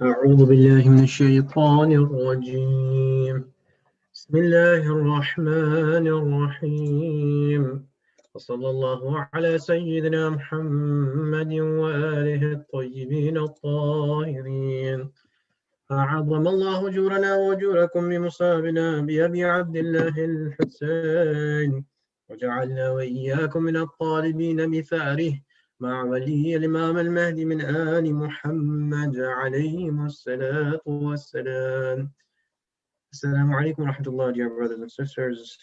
أعوذ بالله من الشيطان الرجيم. بسم الله الرحمن الرحيم، وصلى الله على سيدنا محمد وآله الطيبين الطاهرين. أعظم الله أجورنا وأجوركم بمصابنا بأبي عبد الله الحسين، وجعلنا وإياكم من الطالبين بثأره مع ولي الإمام المهدي من آل محمد عليهم الصلاة والسلام. Assalamu alaikum wa rahmatullah, dear brothers and sisters.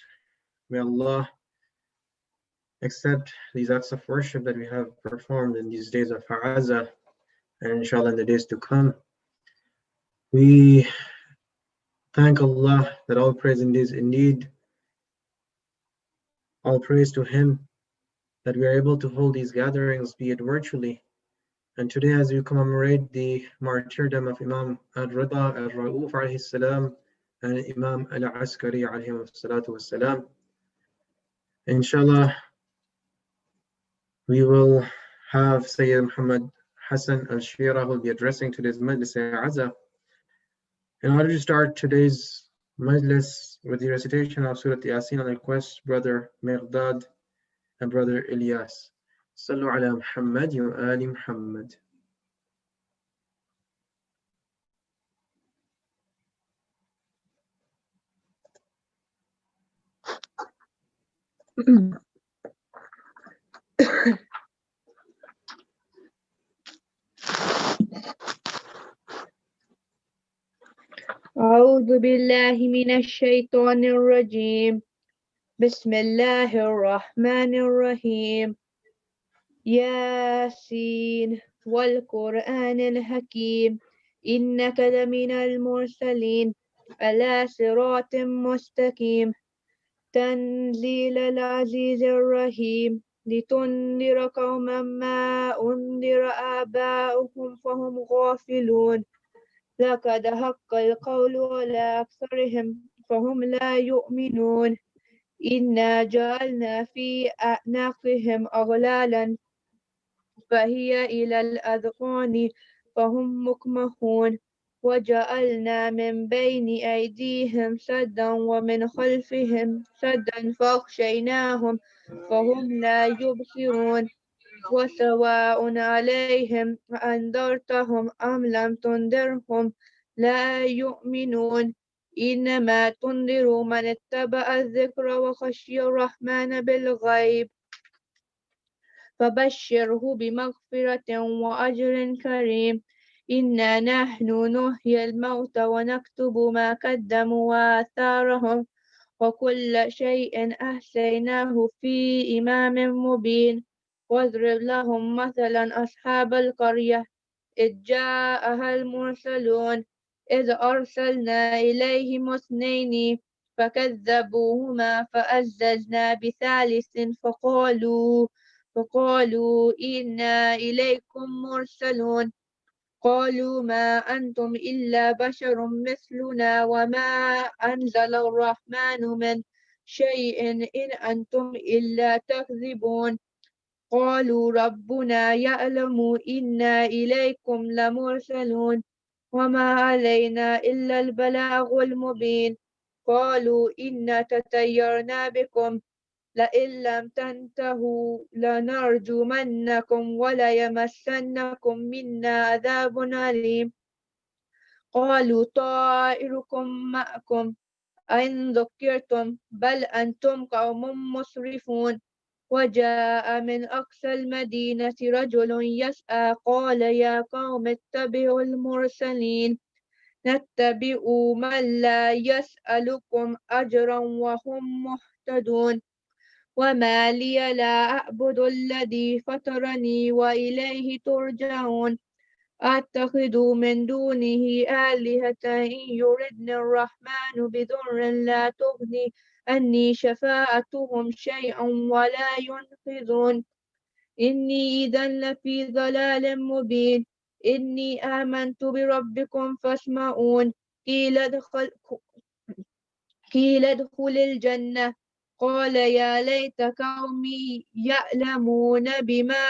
May Allah accept these acts of worship that we have performed in these days of Fa'aza, and inshallah in the days to come. We thank Allah that all praise is indeed all praise to Him that we are able to hold these gatherings, be it virtually. And today, as we commemorate the Martyrdom of Imam al-Rida, al-Ra'uf alayhi salam, and Imam al-Askari alayhi salatu wassalam, inshallah, we will have Sayyid Mohammed Hassan Alsheraa who will be addressing today's Majlis Azza. In order to start today's Majlis with the recitation of Surah Yasin, I request Brother Mirdad and Brother Ilyas. Sallu ala Muhammad wa ali Muhammad. أعوذ بالله من الشيطان الرجيم. بسم الله الرحمن الرحيم. ياسين والقرآن الحكيم إنك لمن المرسلين على صراط مستقيم تنزيل العزيز الرحيم لتنذر قوما ما أنذر آباؤهم فهم غافلون لقد حق القول على أكثرهم فهم لا يؤمنون إنا جعلنا في أعناقهم أغلالا فهي إلى الأذقان فهم مكمهون وجعلنا من بين أيديهم سدا ومن خلفهم سدا فأغشيناهم فهم لا يبصرون وسواء عليهم أنذرتهم أم لم تنذرهم لا يؤمنون إنما تنذر من اتبع الذكر وخشي الرحمن بالغيب فبشره بمغفرة وأجر كريم إنا نحن نحيي الموتى ونكتب ما قدموا وآثارهم وكل شيء أحصيناه في إمام مبين واضرب لهم مثلا أصحاب القرية إذ جاءها المرسلون إذ أرسلنا إليهم اثنين فكذبوهما فأززنا بثالث فقالوا إنا إليكم مرسلون قالوا ما أنتم إلا بشر مثلنا وما أنزل الرحمن من شيء إن أنتم إلا تكذبون قالوا ربنا يعلم إنا إليكم لمرسلون وما علينا إلا البلاغ المبين قالوا إنا تطيرنا بكم لئن لم تنتهوا لنرجمنكم وليمسنكم منا عذاب أليم قالوا طائركم معكم أئن ذكرتم بل أنتم قوم مسرفون وجاء من أقصى المدينة رجل يسعى قال يا قوم اتبعوا المرسلين نتبعوا من لا يسألكم أجرا وهم مهتدون وما لي لا أعبد الذي فطرني وإليه ترجعون أتخذ من دونه آلهة إن يردني الرحمن بضر لا تغني عني شفاعتهم شيئا ولا ينقذون إني إذا لفي ضلال مبين إني آمنت بربكم فاسمعون قيل ادخل الجنة قال يا ليت قومي يعلمون بما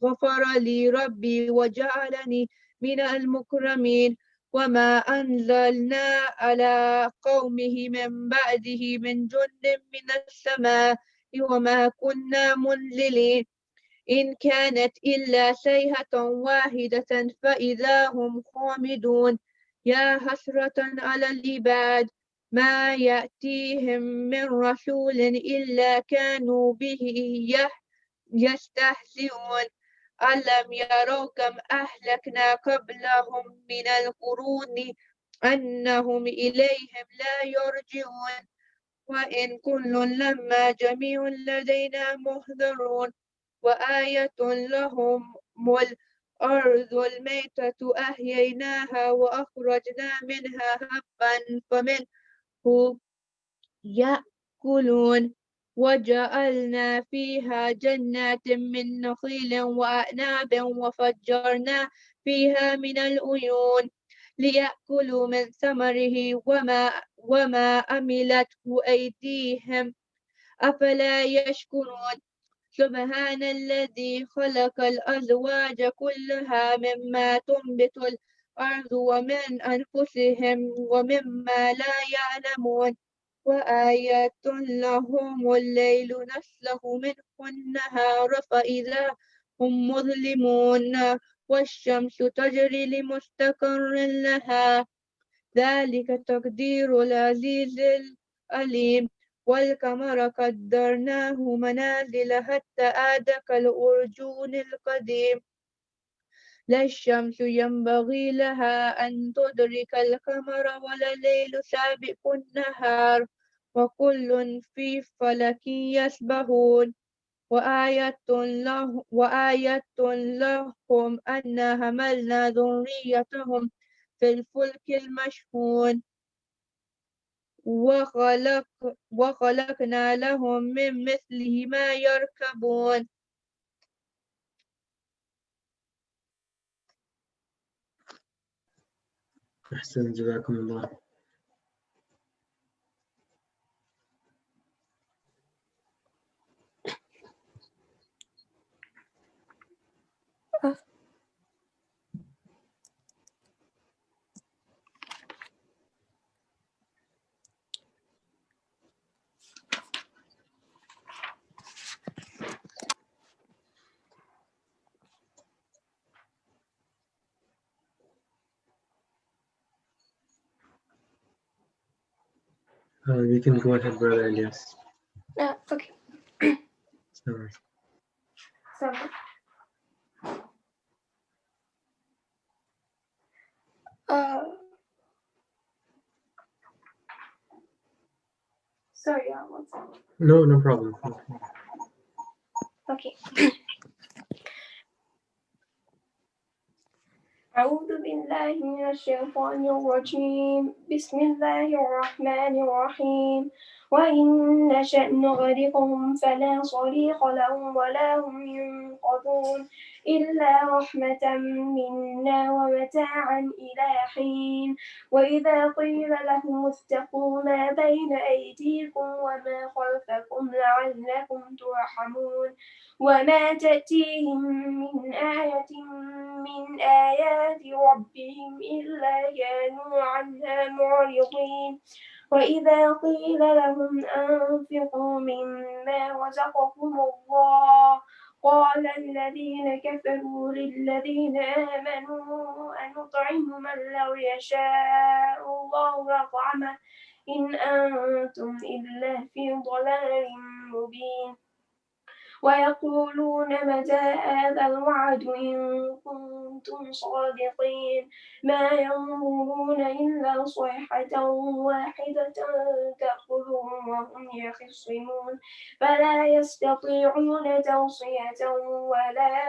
غفر لي ربي وجعلني من المكرمين وما أنزلنا على قومه من بعده من جند من السماء وما كنا منزلين إن كانت إلا صيحة واحدة فإذا هم خامدون يا حسرة على العباد ما يأتيهم من رسول إلا كانوا به يستهزئون ألم يروا كم أهلكنا قبلهم من القرون أنهم إليهم لا يرجعون وإن كل لما جميع لدينا محضرون وآية لهم الأرض الميتة أحييناها وأخرجنا منها حبا فمنه يأكلون وجعلنا فيها جنات من نخيل وأعناب وفجرنا فيها من العيون ليأكلوا من ثمره وما عملته أيديهم أفلا يشكرون سبحان الذي خلق الأزواج كلها مما تنبت الأرض ومن أنفسهم ومما لا يعلمون وآية لهم الليل نسلخ منه النهار فإذا هم مظلمون والشمس تجري لمستقر لها ذلك تقدير العزيز العليم والقمر قدرناه منازل حتى عاد كالأرجون القديم لا الشمس ينبغي لها أن تدرك القمر ولا الليل سابق النهار وكل في فلك يسبحون وآية لهم أن حملنا ذريتهم في الفلك المشحون وخلقنا لهم من مثله ما يركبون أحسن جزاكم الله. You can go ahead, Brother Elias. Okay. Sorry. Sorry, one second. No problem. Okay. أعوذ بالله من الشيطان الرجيم بسم الله الرحمن الرحيم وإن نشأ نغرقهم فلا صريخ لهم ولا هم ينقذون إلا رحمة منا ومتاعا إلى حين وإذا قيل لهم اتقوا ما بين أيديكم وما خلفكم لعلكم ترحمون وما تأتيهم من آية من آيات ربهم إلا كانوا عنها معرضين وإذا قيل لهم أنفقوا مما رزقكم الله قال الذين كفروا للذين آمنوا أنطعم من لو يشاء الله أطعمه إن أنتم إلا في ضلال مبين ويقولون متى هذا الوعد إن كنتم صادقين ما ينظرون إلا صيحة واحدة تأخذهم وهم يخصمون فلا يستطيعون توصية ولا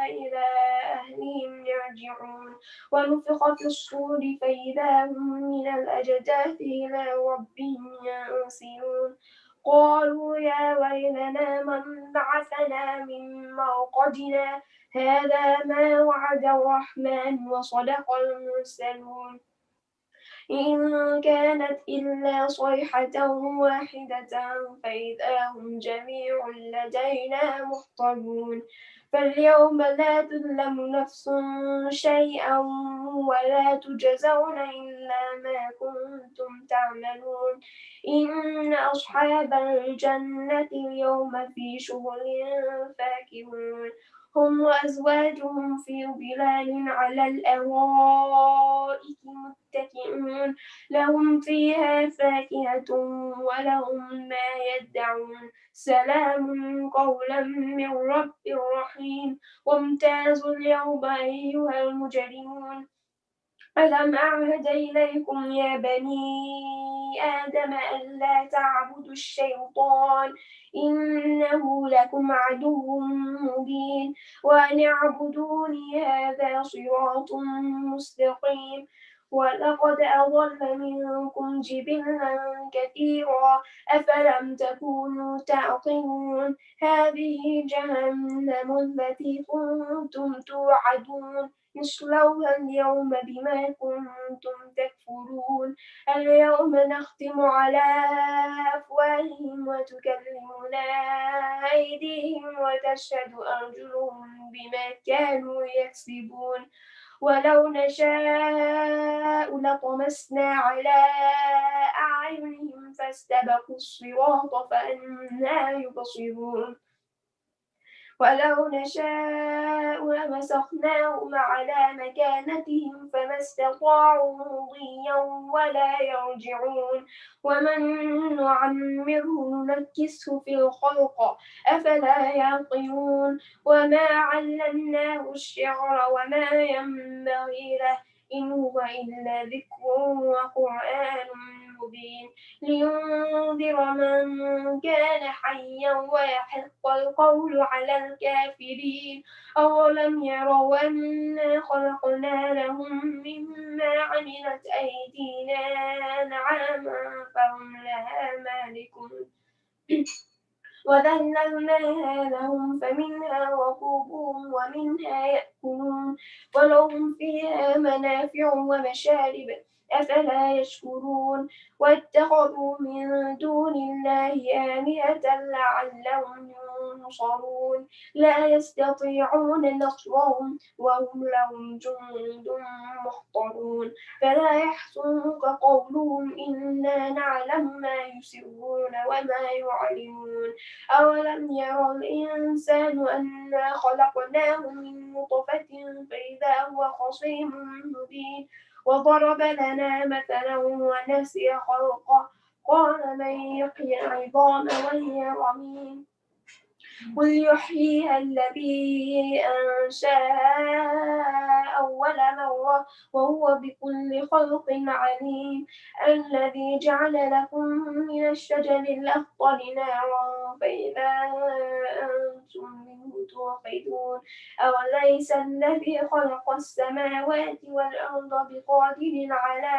إلى أهلهم يرجعون ونفخ في الصور فإذا هم من الأجداث إلى ربهم ينسلون قالوا يا ويلنا من بعثنا من مرقدنا هذا ما وعد الرحمن وصدق المرسلون إن كانت إلا صيحة واحدة فإذا هم جميع لدينا محضرون فاليوم لا تظلم نفس شيئا ولا تجزون إلا ما كنتم تعملون إن أصحاب الجنة اليوم في شغل فاكهون هم وأزواجهم في ظلال على الأرائك متكئون لهم فيها فاكهة ولهم ما يدعون سلام قولا من رب رحيم وامتازوا اليوم أيها المجرمون ألم أعهد إليكم يا بني آدم ألا تعبدوا الشيطان إنه لكم عدو مبين وأن اعبدوني هذا صراط مستقيم ولقد أضل منكم جبلا كثيرا أفلم تكونوا تعقلون هذه جهنم التي كنتم توعدون اصلوها اليوم بما كنتم تكفرون اليوم نختم على أفواههم وتكلمنا أيديهم وتشهد أرجلهم بما كانوا يكسبون ولو نشاء لطمسنا على أعينهم فاستبقوا الصراط فأنى يبصرون ولو نشاء لمسخناهم على مكانتهم فما استطاعوا مضيا ولا يرجعون ومن نعمره ننكسه في الخلق أفلا يعقلون وما علمناه الشعر وما ينبغي له إن هو إلا ذكر وقرآن مبين لينذر من كان حيا ويحق القول على الكافرين أولم يروا أنا خلقنا لهم مما عملت أيدينا أنعاما فهم لها مالكون وذللناها لهم فمنها ركوبهم ومنها يأكلون ولهم فيها منافع ومشارب أفلا يشكرون واتخذوا من دون الله آلهة لعلهم ينصرون لا يستطيعون نصرهم وهم لهم جند محضرون فلا يحزنك قولهم إنا نعلم ما يسرون وما يعلنون أولم ير الإنسان أنا خلقناه من نطفة فإذا هو خصيم مبين وضرب لنا مثلا ونسي خلقه قال من يحيي العظام وهي رميم قل يحييها الذي أنشأها أول مرة وهو بكل خلق عليم الذي جعل لكم من الشجر الأخضر نارا فإذا أنتم منه توقدون أوليس الذي خلق السماوات والأرض بقادر على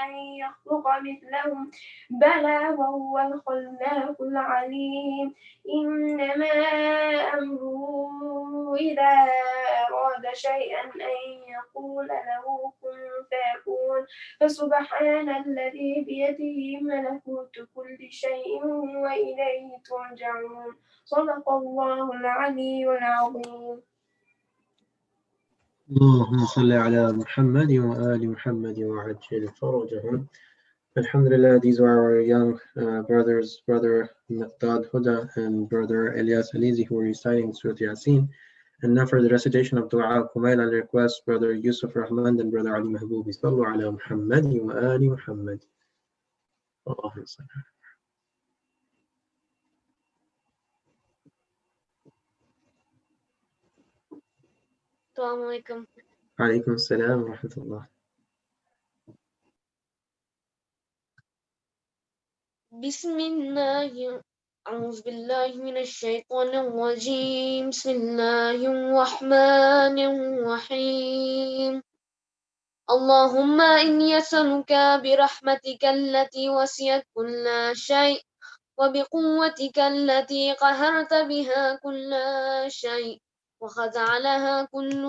أن يخلق مثلهم بلى وهو الخلاق العليم إنما أمره إذا أراد شيئا أن يقول له كن فيكون فسبحان الذي بيده ملكوت كل شيء وإليه ترجعون صدق الله العلي العظيم. اللهم صل على محمد وآل محمد وعجل فرجهم. Alhamdulillah, these are our young brothers, Brother Miqdad Huda and Brother Elias Alizi, who are reciting Surah Yasin. And now for the recitation of Dua Kumail, I request Brother Yusuf Rahman and Brother Ali Mahboubi. Sallu ala Muhammad wa ali Muhammad. Allahumma salli. Assalamu alaikum. Alaykum assalam wa rahmatullah. Bismillah. أعوذ بالله من الشيطان الرجيم بسم الله الرحمن الرحيم اللهم إني أسألك برحمتك التي وسعت كل شيء وبقوتك التي قهرت بها كل شيء وخضع لها كل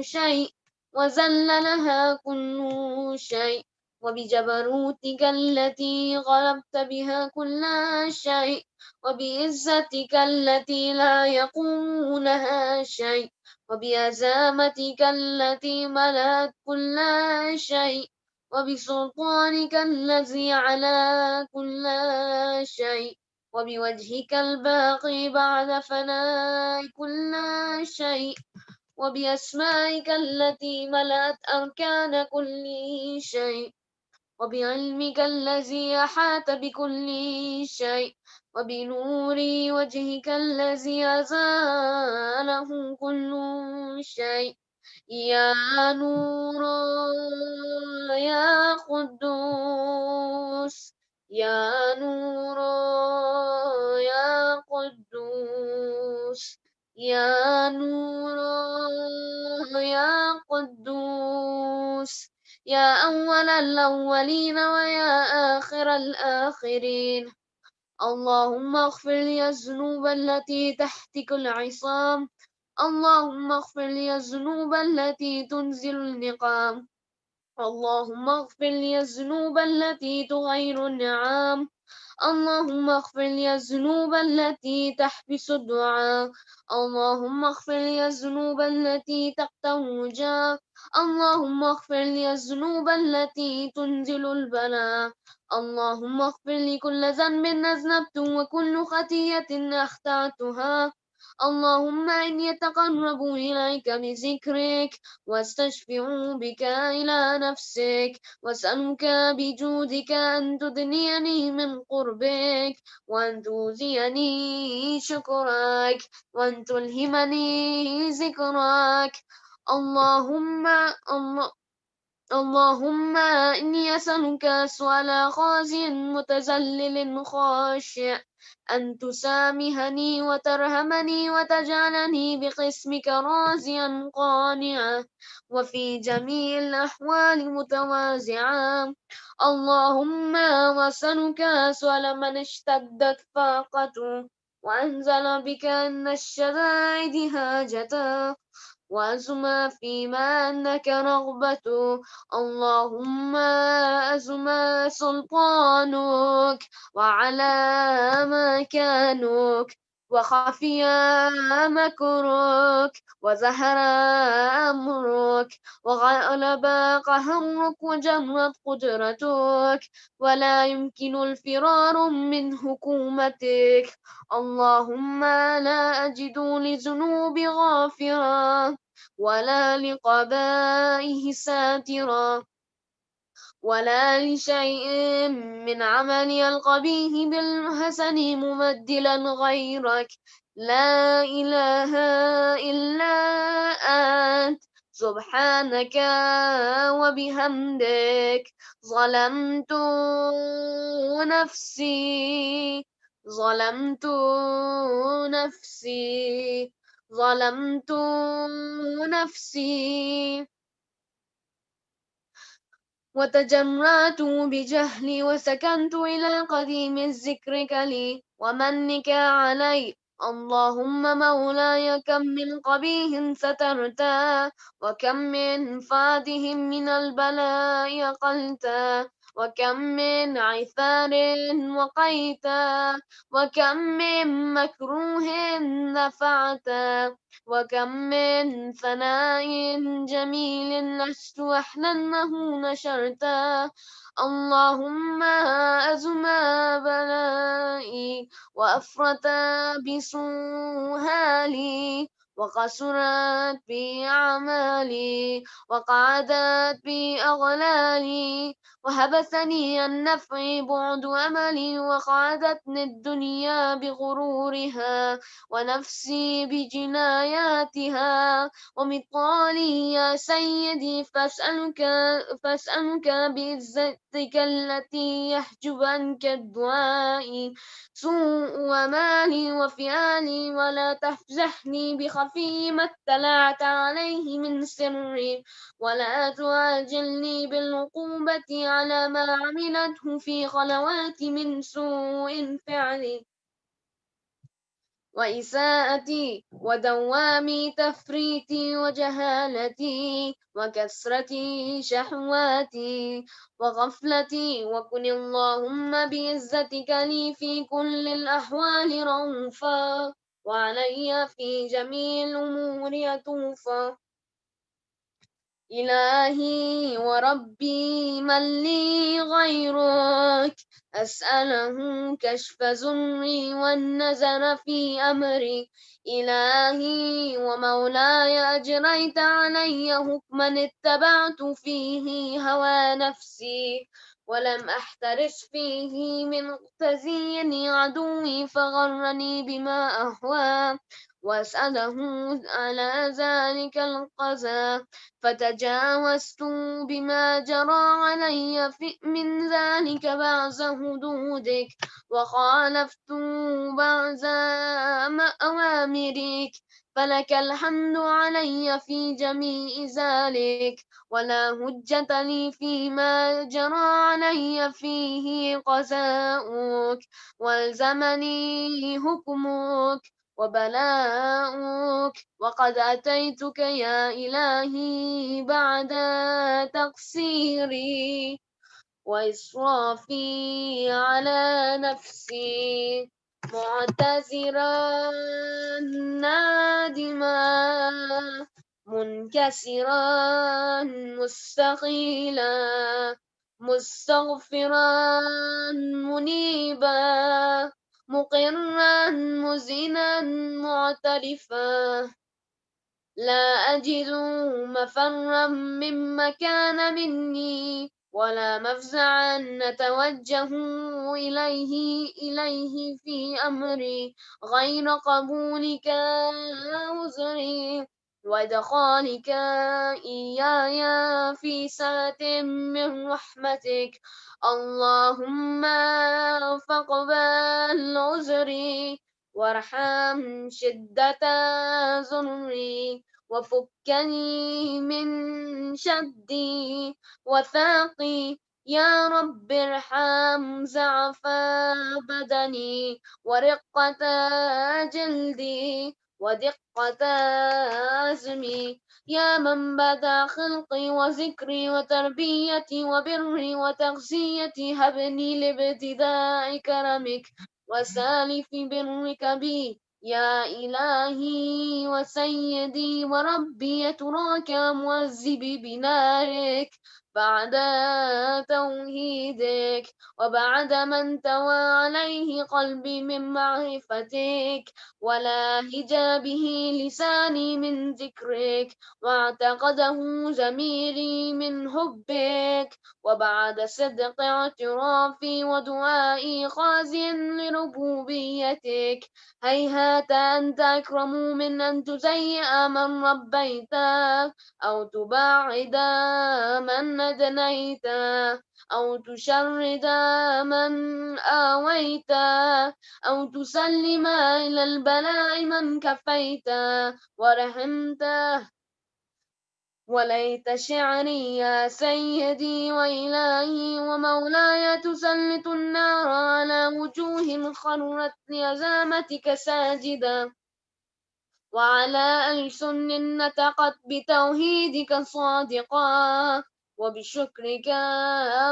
شيء وذل لها كل شيء وبجبروتك التي غلبت بها كل شيء، وبعزتك التي لا يقوم لها شيء، وبعزامتك التي ملأت كل شيء، وبسلطانك الذي على كل شيء، وبوجهك الباقي بعد فناء كل شيء، وبأسمائك التي ملأت أركان كل شيء، وبعلمك الذي أحاط بكل شيء، وبنور وجهك الذي أزاله كل شيء. يا نور يا قدوس، يا نور يا قدوس، يا نور يا قدوس، يا أول الأولين ويا آخر الآخرين. اللهم اغفر لي الذنوب التي تحتك العصام، اللهم اغفر لي الذنوب التي تنزل النقام، اللهم اغفر لي الذنوب التي تغير النعام، اللهم اغفر لي الذنوب التي تحبس الدعاء، اللهم اغفر لي الذنوب التي تقطع الرجاء، اللهم اغفر لي الذنوب التي تنزل البلاء، اللهم اغفر لي كل ذنب أذنبت وكل خطيئة أخطأتها. اللهم إني أتقرب إليك بذكرك واستشفع بك إلى نفسك، وأسألك بجودك أن تدنيني من قربك، وأن توزيني شكرك، وأن تلهمني ذكرك. اللهم اللهم إني أسألك سؤال خازي متذلل خاشع، أن تسامحني وترحمني وتجعلني بقسمك راضيا قانعا، وفي جميع الأحوال متواضعا. اللهم وأسألك سؤال من اشتدت فاقته وأنزل بك أن الشدائد هاجته، وأزم فيما أنك رغبته. اللهم أزم سلطانك وعلى مكانك، وخفي مكرك، وزهر أمرك، وغلب قهرك، وجمرت قدرتك، ولا يمكن الفرار من حكومتك. اللهم لا أجد لذنوبي غافرا، ولا لقبائه ساترا، ولا لشيء من عملي القبيح بالحسن مبدلا غيرك. لا إله إلا أنت، سبحانك وبحمدك. ظلمت نفسي، ظلمت نفسي، ظلمت نفسي، وتجرأت بجهلي، وسكنت إلى قديم ذكرك لي ومنك علي. اللهم مولاي كم من قبيح سترتا، وكم من فاته من البلاء أقلتا، وكم من عثار وقيتا، وكم من مكروه نفعتا، وكم من ثناء جميل لست أحلى له نشرتا. اللهم أزم بلائي، وأفرت بسهالي، وقصرت بي أعمالي، وقعدت بي أغلالي، وهبسني النفع بعد أملي، وقعدتني الدنيا بغرورها، ونفسي بجناياتها. ومثالي يا سيدي فاسألك بعزتك التي يحجب عنك الدعاء سوء مالي وفعالي، ولا تفزحني بخفي ما اطلعت عليه من سري، ولا تعاجلني بالعقوبة على ما عملته في خلوات من سوء فعلي. وإساءتي ودوام تفريطي وجهالتي وكثرة شهواتي وغفلتي، وكن اللهم بعزتك لي في كل الأحوال رؤوفا، وعلي في جميع الأمور يطوفا. إلهي وربي من لي غيرك، أسأله كشف زري والنزر في أمري. إلهي ومولاي أجريت علي حكما اتبعت فيه هوى نفسي، ولم أحترس فيه من تزيين عدوي فغرني بما أهوى، وأسأله على ذلك القضاء، فتجاوزت بما جرى علي من ذلك بعض حدودك، وخالفت بعض أوامرك، فلك الحمد علي في جميع ذلك، ولا حجة لي فيما جرى علي فيه قضاؤك، والزمني حكمك وبلاؤك، وقد أتيتك يا إلهي بعد تقصيري وإسرافي على نفسي، معتذرا نادما منكسرا مستقيلا مستغفرا منيبا مقرا مزنا معترفا، لا أجد مفرا مما كان مني، ولا مفزعا نتوجه إليه في أمري، غير قبولك عذري وإدخالك إياي في سعة من رحمتك. اللهم فاقبل عذري وارحم شدة ضري، وفكني من شدي وثاقي. يا رب ارحم ضعف بدني ورقة جلدي ودقة عزمي، يا من بدا خلقي وذكري وتربيتي وبري وتغذيتي، هبني لابتداء كرمك وسالف برك بي، يا إلهي وسيدي وربي، تراك معذبي بنارك بعد توحيدك، وبعد من توى عليه قلبي من معرفتك، ولا هجابه لساني من ذكرك، واعتقده ضميري من حبك، وبعد صدق اعترافي ودعائي خازيا لربوبيتك. هيهات أنت أكرم من أن تسيئ من ربيت، أو تباعد من أدنيت، أو تشرد من آويت، أو تسلم إلى البلاء من كفيت ورحمت. وليت شعري يا سيدي وإلهي ومولاي تسلط النار على وجوه خرت لعظمتك ساجدا، وعلى ألسن نطقت بتوحيدك صادقا وبشكرك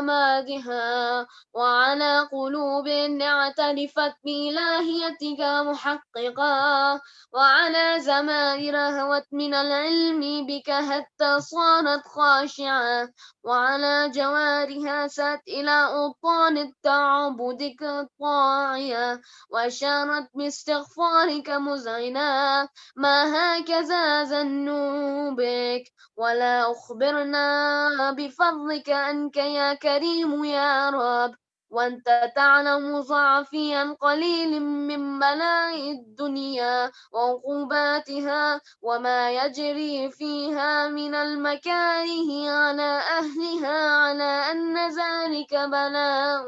مادها، وعلى قلوب اعترفت بإلهيتك محققا، وعلى زمائر هوت من العلم بك حتى صارت خاشعة، وعلى جوارها سات إلى أوطان التعبدك طاعية، وأشارت باستغفارك مذعنا. ما هكذا ظنوا بك، ولا أخبرنا بفضلك أنك يا كريم يا رب، وأنت تعلم ضعفي عن قليل من بلاء الدنيا وعقوباتها، وما يجري فيها من المكاره على أهلها، على أن ذلك بلاء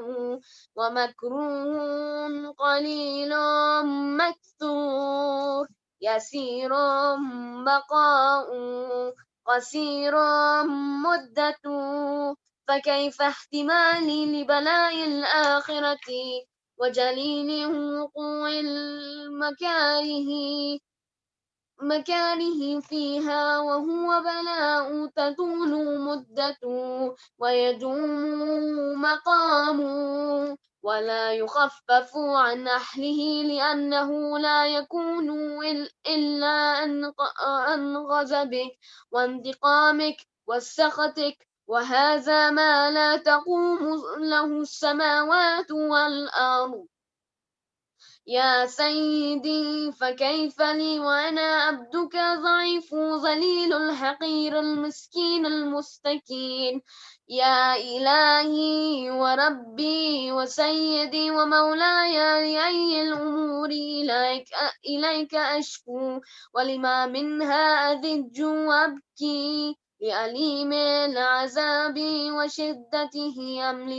ومكروه قليل مكثور، يسير بقاء قصير مدة، فكيف احتمالي لبلاء الآخرة وجليل وقوع مكاره فيها، وهو بلاء تطول مدته ويدوم مقامه ولا يخفف عن أهله، لأنه لا يكون إلا عن غضبك وانتقامك وسخطك، وهذا ما لا تقوم له السماوات والأرض. يا سيدي فكيف لي وأنا عبدك ضعيف ذليل الحقير المسكين المستكين. يا إلهي وربي وسيدي ومولاي، لأي الأمور إليك أشكو، ولما منها أذج وأبكي، لأليم العذاب وشدته أم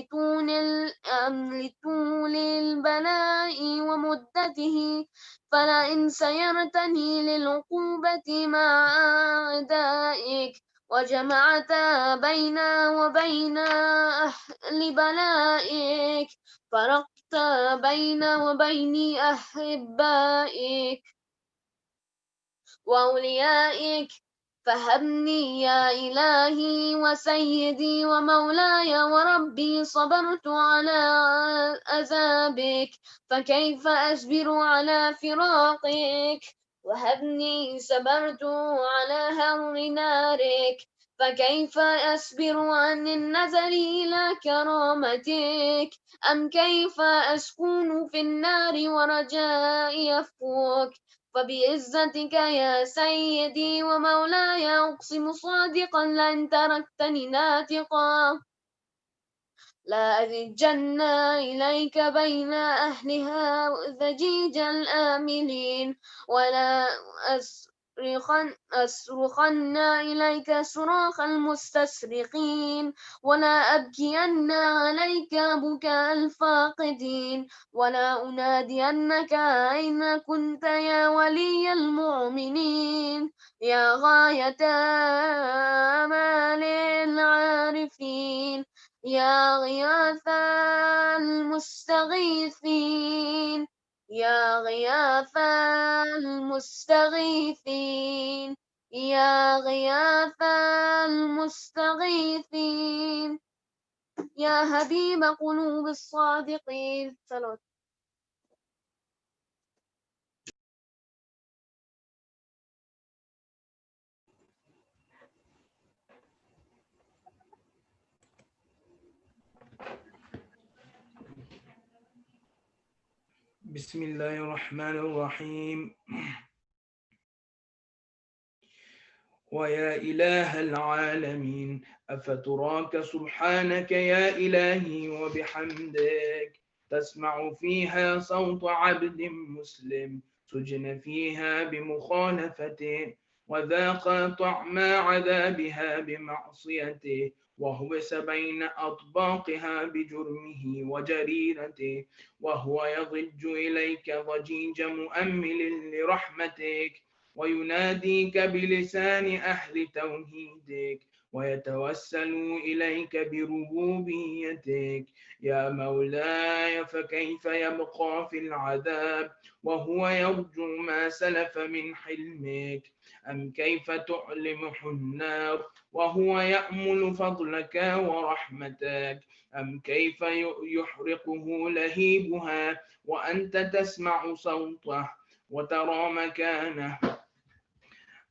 لطول البلاء ومدته، فلئن سيرتني للعقوبة مع أعدائك، وجمعت بين وبين أهل بلائك، فرقت بين وبين أحبائك وأوليائك، فهبني يا إلهي وسيدي ومولاي وربي، صبرت على عذابك، فكيف أصبر على فراقك؟ وهبني صبرت على هر نارك، فكيف أصبر عن النظر إلى كرامتك؟ أم كيف أسكن في النار ورجائي فوق؟ فبعزتك يا سيدي ومولاي أقسم صادقا لئن تركتني ناطقا لا أذجن إليك بين أهلها ضجيج الآملين، ولا أصرخن إليك صراخ المستسرقين، ولا أبكين عليك بكاء الفاقدين، ولا أنادينك أين كنت يا ولي المؤمنين، يا غاية آمال العارفين، يا غياث المستغيثين، يا غياث المستغيثين، يا غياث المستغيثين، يا حبيب قلوب الصادقين. صلوات. بسم الله الرحمن الرحيم. ويا إله العالمين، أفتراك سبحانك يا إلهي وبحمدك تسمع فيها صوت عبد مسلم سجن فيها بمخالفته، وذاق طعم عذابها بمعصيته، وهبس بين أطباقها بجرمه وجريرته، وهو يضج إليك ضجيج مؤمل لرحمتك، ويناديك بلسان أهل توحيدك، ويتوسل إليك بربوبيتك. يا مولاي فكيف يبقى في العذاب وهو يرجو ما سلف من حلمك؟ أم كيف تعلمه النار وهو يأمل فضلك ورحمتك؟ أم كيف يحرقه لهيبها وأنت تسمع صوته وترى مكانه؟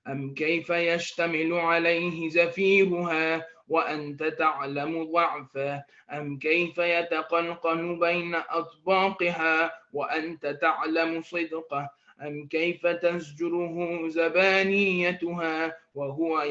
أم كيف يشتمل عليه زفيرها وأنت تعلم ضعفه؟ أم كيف يتقنقن بين أطباقها وأنت تعلم صدقه؟ أم كيف تزجره زبانيتها وهو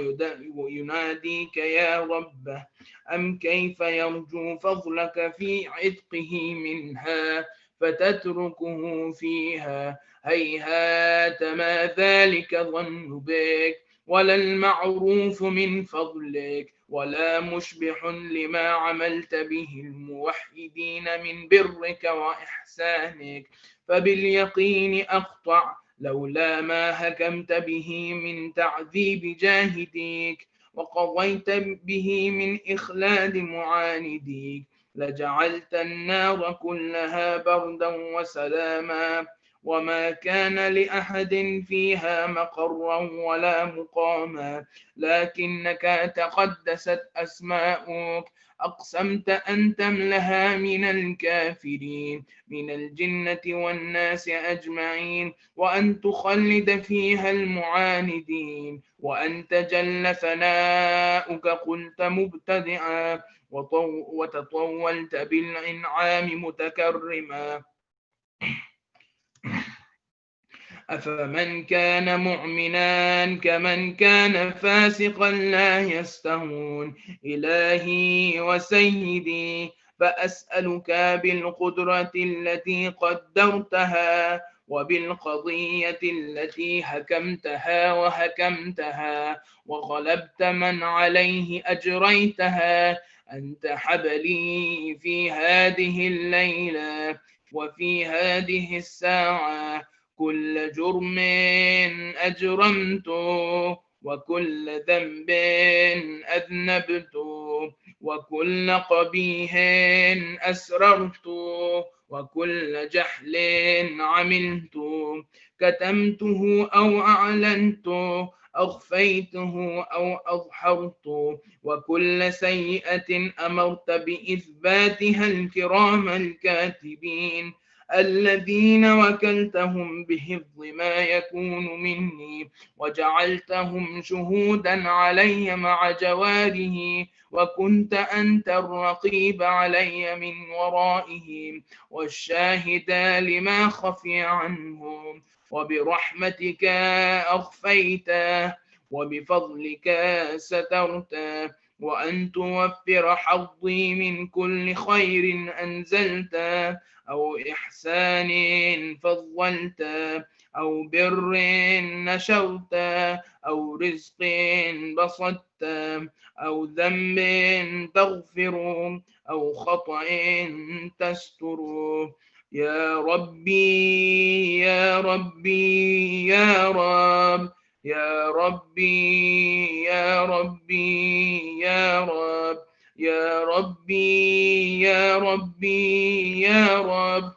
يناديك يا ربه؟ أم كيف يرجو فضلك في عتقه منها فتتركه فيها؟ هيهات ما ذلك ظن بك، ولا المعروف من فضلك، ولا مشبح لما عملت به الموحدين من برك وإحسانك. فباليقين أقطع لولا ما هكمت به من تعذيب جاهديك، وقضيت به من إخلاد معانديك، لجعلت النار كلها بردا وسلاما، وما كان لأحد فيها مقرا ولا مقاما، لكنك تقدست أسماؤك أقسمت أن تملها من الكافرين من الجنة والناس أجمعين، وأن تخلد فيها المعاندين، وأنت جل ثناؤك قلت مبتدعا، وتطولت بالإنعام متكرما. أفمن كان مؤمنا كمن كان فاسقا لا يستهون. إلهي وسيدي فأسألك بالقدرة التي قدرتها وبالقضية التي حكمتها وحكمتها وغلبت من عليه أجريتها أن تحب لي في هذه الليلة وفي هذه الساعة كل جرم أجرمته، وكل ذنب أذنبته، وكل قبيح أسررته، وكل جهل عملته، كتمته أو أعلنته، أخفيته أو أظهرته، وكل سيئة أمرت بإثباتها الكرام الكاتبين الذين وكلتهم بحفظ ما يكون مني، وجعلتهم شهودا علي مع جواره، وكنت أنت الرقيب علي من ورائهم والشاهد لما خفي عنهم، وبرحمتك أخفيته وبفضلك سترته، وأن توفر حظي من كل خير أنزلته أو إحسان فضلت، أو بر نشرت، أو رزق بسطت، أو ذنب تغفر، أو خطأ تستر. يا ربي يا ربي يا رب، يا ربي يا ربي يا رب، يا ربي يا ربي يا رب،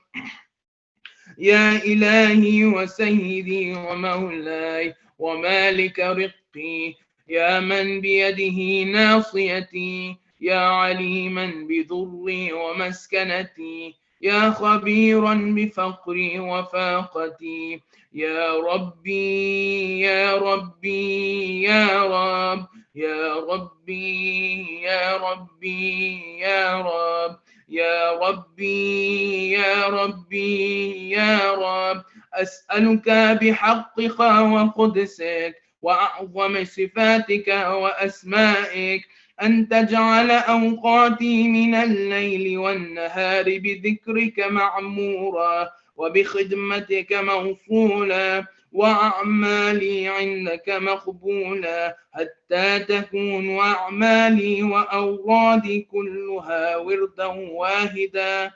يا إلهي وسيدي ومولاي ومالك رقي، يا من بيده ناصيتي، يا عليما بضري ومسكنتي، يا خبيرا بفقري وفاقتي، يا ربي يا ربي يا رب، يا ربي يا ربي يا رب، يا ربي يا ربي يا رب، أسألك بحقك وقدسك وأعظم صفاتك وأسمائك أن تجعل أوقاتي من الليل والنهار بذكرك معمورا، وبخدمتك موصولا، وأعمالي عندك مقبولا، حتى تكون أعمالي وأورادي كلها وردا واحدا،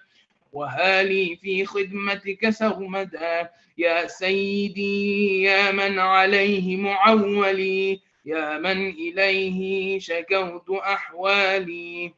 وهالي في خدمتك سرمدا. يا سيدي يا من عليه معولي، يا من إليه شكوت أحوالي،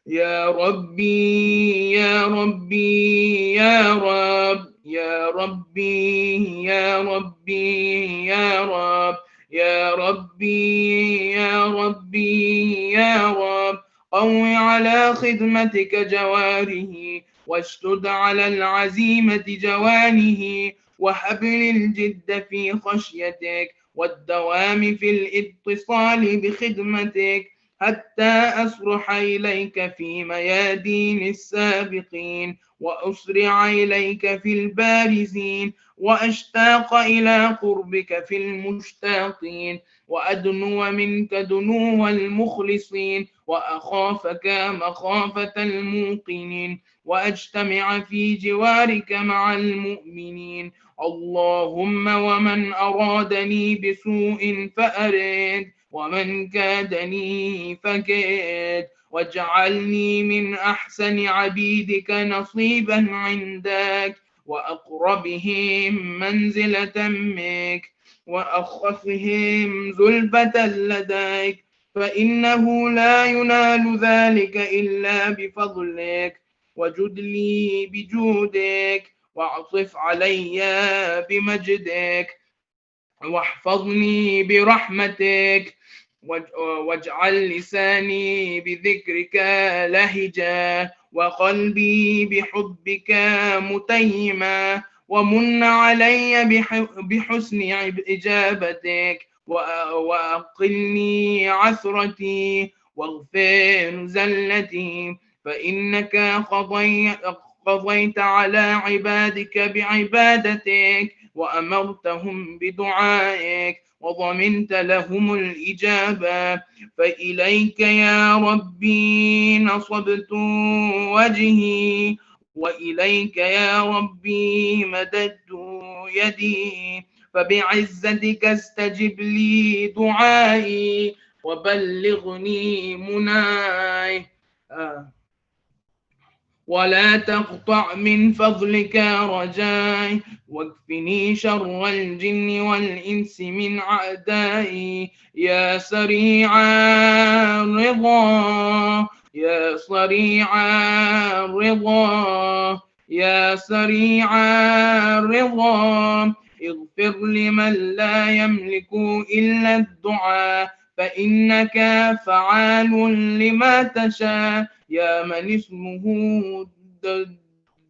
يا ربي يا ربي يا رب، يا ربي يا ربي يا رب، يا ربي يا ربي يا رب، قو على خدمتك جواره، واشتد على العزيمة جوانه، وحبل الجد في خشيتك، والدوام في الاتصال بخدمتك، حتى أصرح إليك في ميادين السابقين، وأسرع إليك في البارزين، وأشتاق إلى قربك في المشتاقين، وأدنو منك دنو المخلصين، وأخافك مخافة الموقنين، وأجتمع في جوارك مع المؤمنين. اللهم ومن أرادني بسوء فأرد، ومن كادني فكد، واجعلني من أحسن عبيدك نصيبا عندك، وأقربهم منزلة منك، وأخفهم زلفة لديك، فإنه لا ينال ذلك إلا بفضلك، وجد لي بجودك، واعطف علي بمجدك، واحفظني برحمتك، واجعل لساني بذكرك لهجا، وقلبي بحبك متيما، ومن علي بحسن إجابتك، وأقلني عثرتي، واغفر زلتي، فإنك قضيت على عبادك بعبادتك، وأمرتهم بدعائك، وضمنت لهم الإجابة. فإليك يا ربي نصبت وجهي، وإليك يا ربي مددت يدي، فبعزتك استجب لي دعائي، وبلغني مناي، ولا تقطع من فضلك رجاي، واكفني شر الجن والإنس من أعدائي، يا سريع الرضا، يا سريع الرضا، يا سريع الرضا، اغفر لمن لا يملك إلا الدعاء، فإنك فعال لما تشاء، يا من اسمه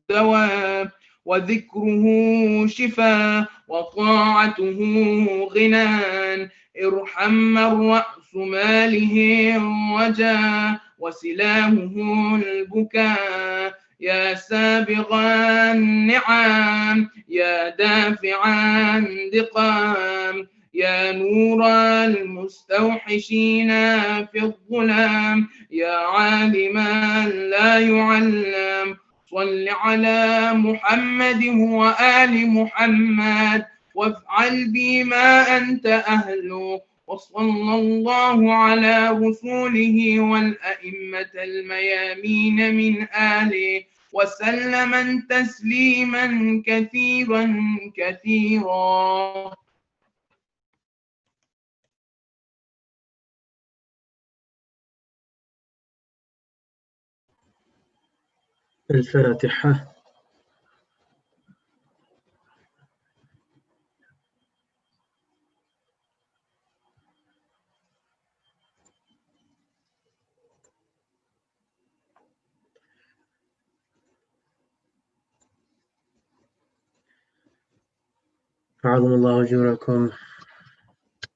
الدواء، وذكره شفاء، وطاعته غنى، ارحم من رأس ماله وجا، وسلامه البكاء، يا سابغ النعم، يا دافع انتقام، يا نور المستوحشين في الظلام، يا عالما لا يعلم، صل على محمد وآل محمد، وافعل بما أنت أهله، وصلى الله على رسوله والأئمة الميامين من آله، وسلم تسليما كثيرا كثيرا. الفاتحة. أعظم الله أجوركم.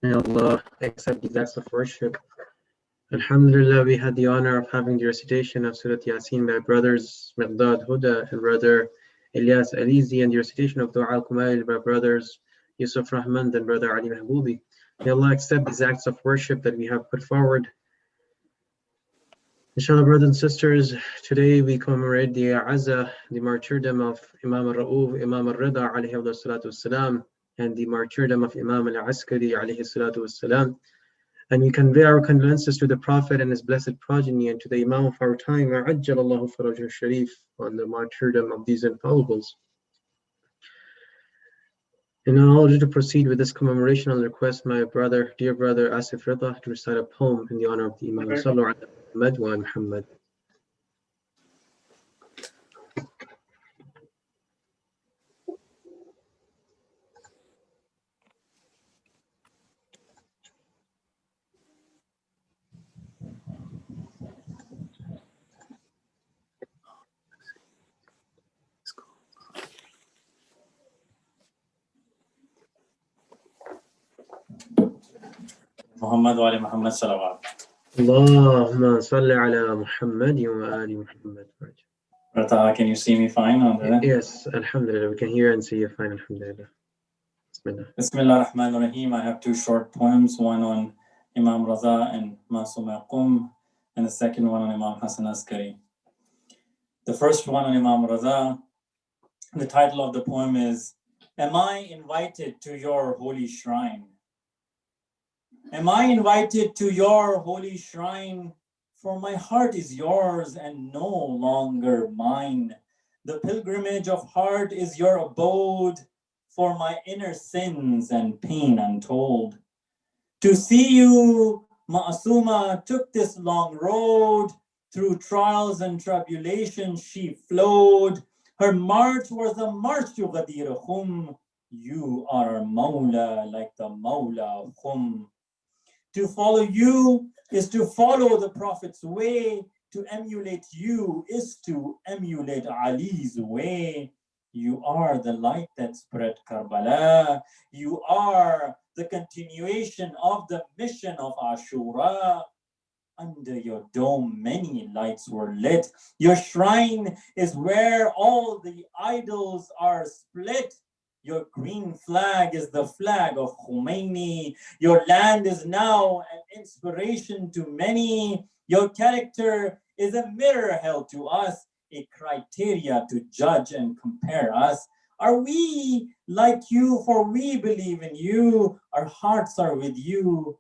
May Allah accept these acts of worship. Alhamdulillah, we had the honor of having the recitation of Surah Yasin by brothers Miqdad Huda and brother Ilyas Alizi, and the recitation of Dua al-Kumail by brothers Yusuf Rahman and brother Ali Mahboubi. May Allah accept these acts of worship that we have put forward. Inshallah, brothers and sisters, today we commemorate the Azza, the martyrdom of Imam al-Ra'uf, Imam al-Rida alayhi salatu wassalam, and the martyrdom of Imam al-Askari alayhi salatu wassalam. And we convey our condolences to the Prophet and his blessed progeny, and to the Imam of our time, Ajjalallahu Farajah Sharif, on the martyrdom of these infallibles. And in order to proceed with this commemoration, I'll request my brother, dear brother Asif Rida, to recite a poem in the honor of the Imam. Sallu ala Muhammad wa Muhammad. Muhammad wa ali Muhammad salawat. Allahumma salli ala Muhammad wa ali Muhammad. Rata, can you see me fine on there? Yes, alhamdulillah, we can hear and see you fine, alhamdulillah. Bismillah. Bismillah ar-Rahman ar-Rahim. I have two short poems, one on Imam Raza and Masum Qum, and the second one on Imam Hassan Askari. The first one on Imam Raza, the title of the poem is, Am I invited to your holy shrine? Am I invited to your holy shrine? For my heart is yours and no longer mine. The pilgrimage of heart is your abode, for my inner sins and pain untold. To see you, Ma'asuma took this long road. Through trials and tribulations she flowed. Her march was a march to Ghadir Khum. You are our Mawla, like the Mawla of Khum. To follow you is to follow the Prophet's way. To emulate you is to emulate Ali's way. You are the light that spread Karbala. You are the continuation of the mission of Ashura. Under your dome, many lights were lit. Your shrine is where all the idols are split. Your green flag is the flag of Khomeini. Your land is now an inspiration to many. Your character is a mirror held to us, a criteria to judge and compare us. Are we like you, for we believe in you? Our hearts are with you.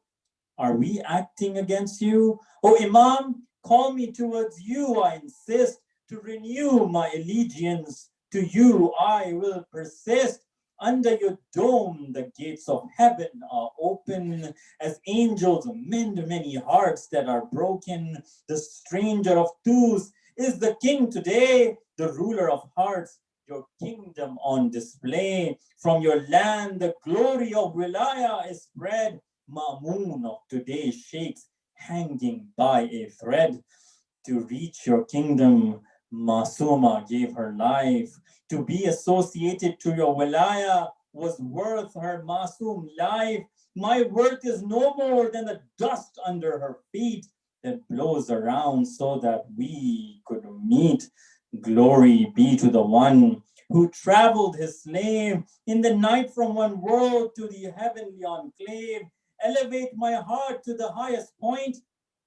Are we acting against you? Oh Imam, call me towards you, I insist. To renew my allegiance to you, I will persist. Under your dome, the gates of heaven are open as angels mend many hearts that are broken. The stranger of Tus is the king today, the ruler of hearts, your kingdom on display. From your land, the glory of Wilaya is spread. Ma'mun of today shakes, hanging by a thread. To reach your kingdom, Masuma gave her life. To be associated to your wilaya was worth her Masum life. My worth is no more than the dust under her feet that blows around so that we could meet. Glory be to the one who traveled his slave in the night from one world to the heavenly enclave. Elevate my heart to the highest point.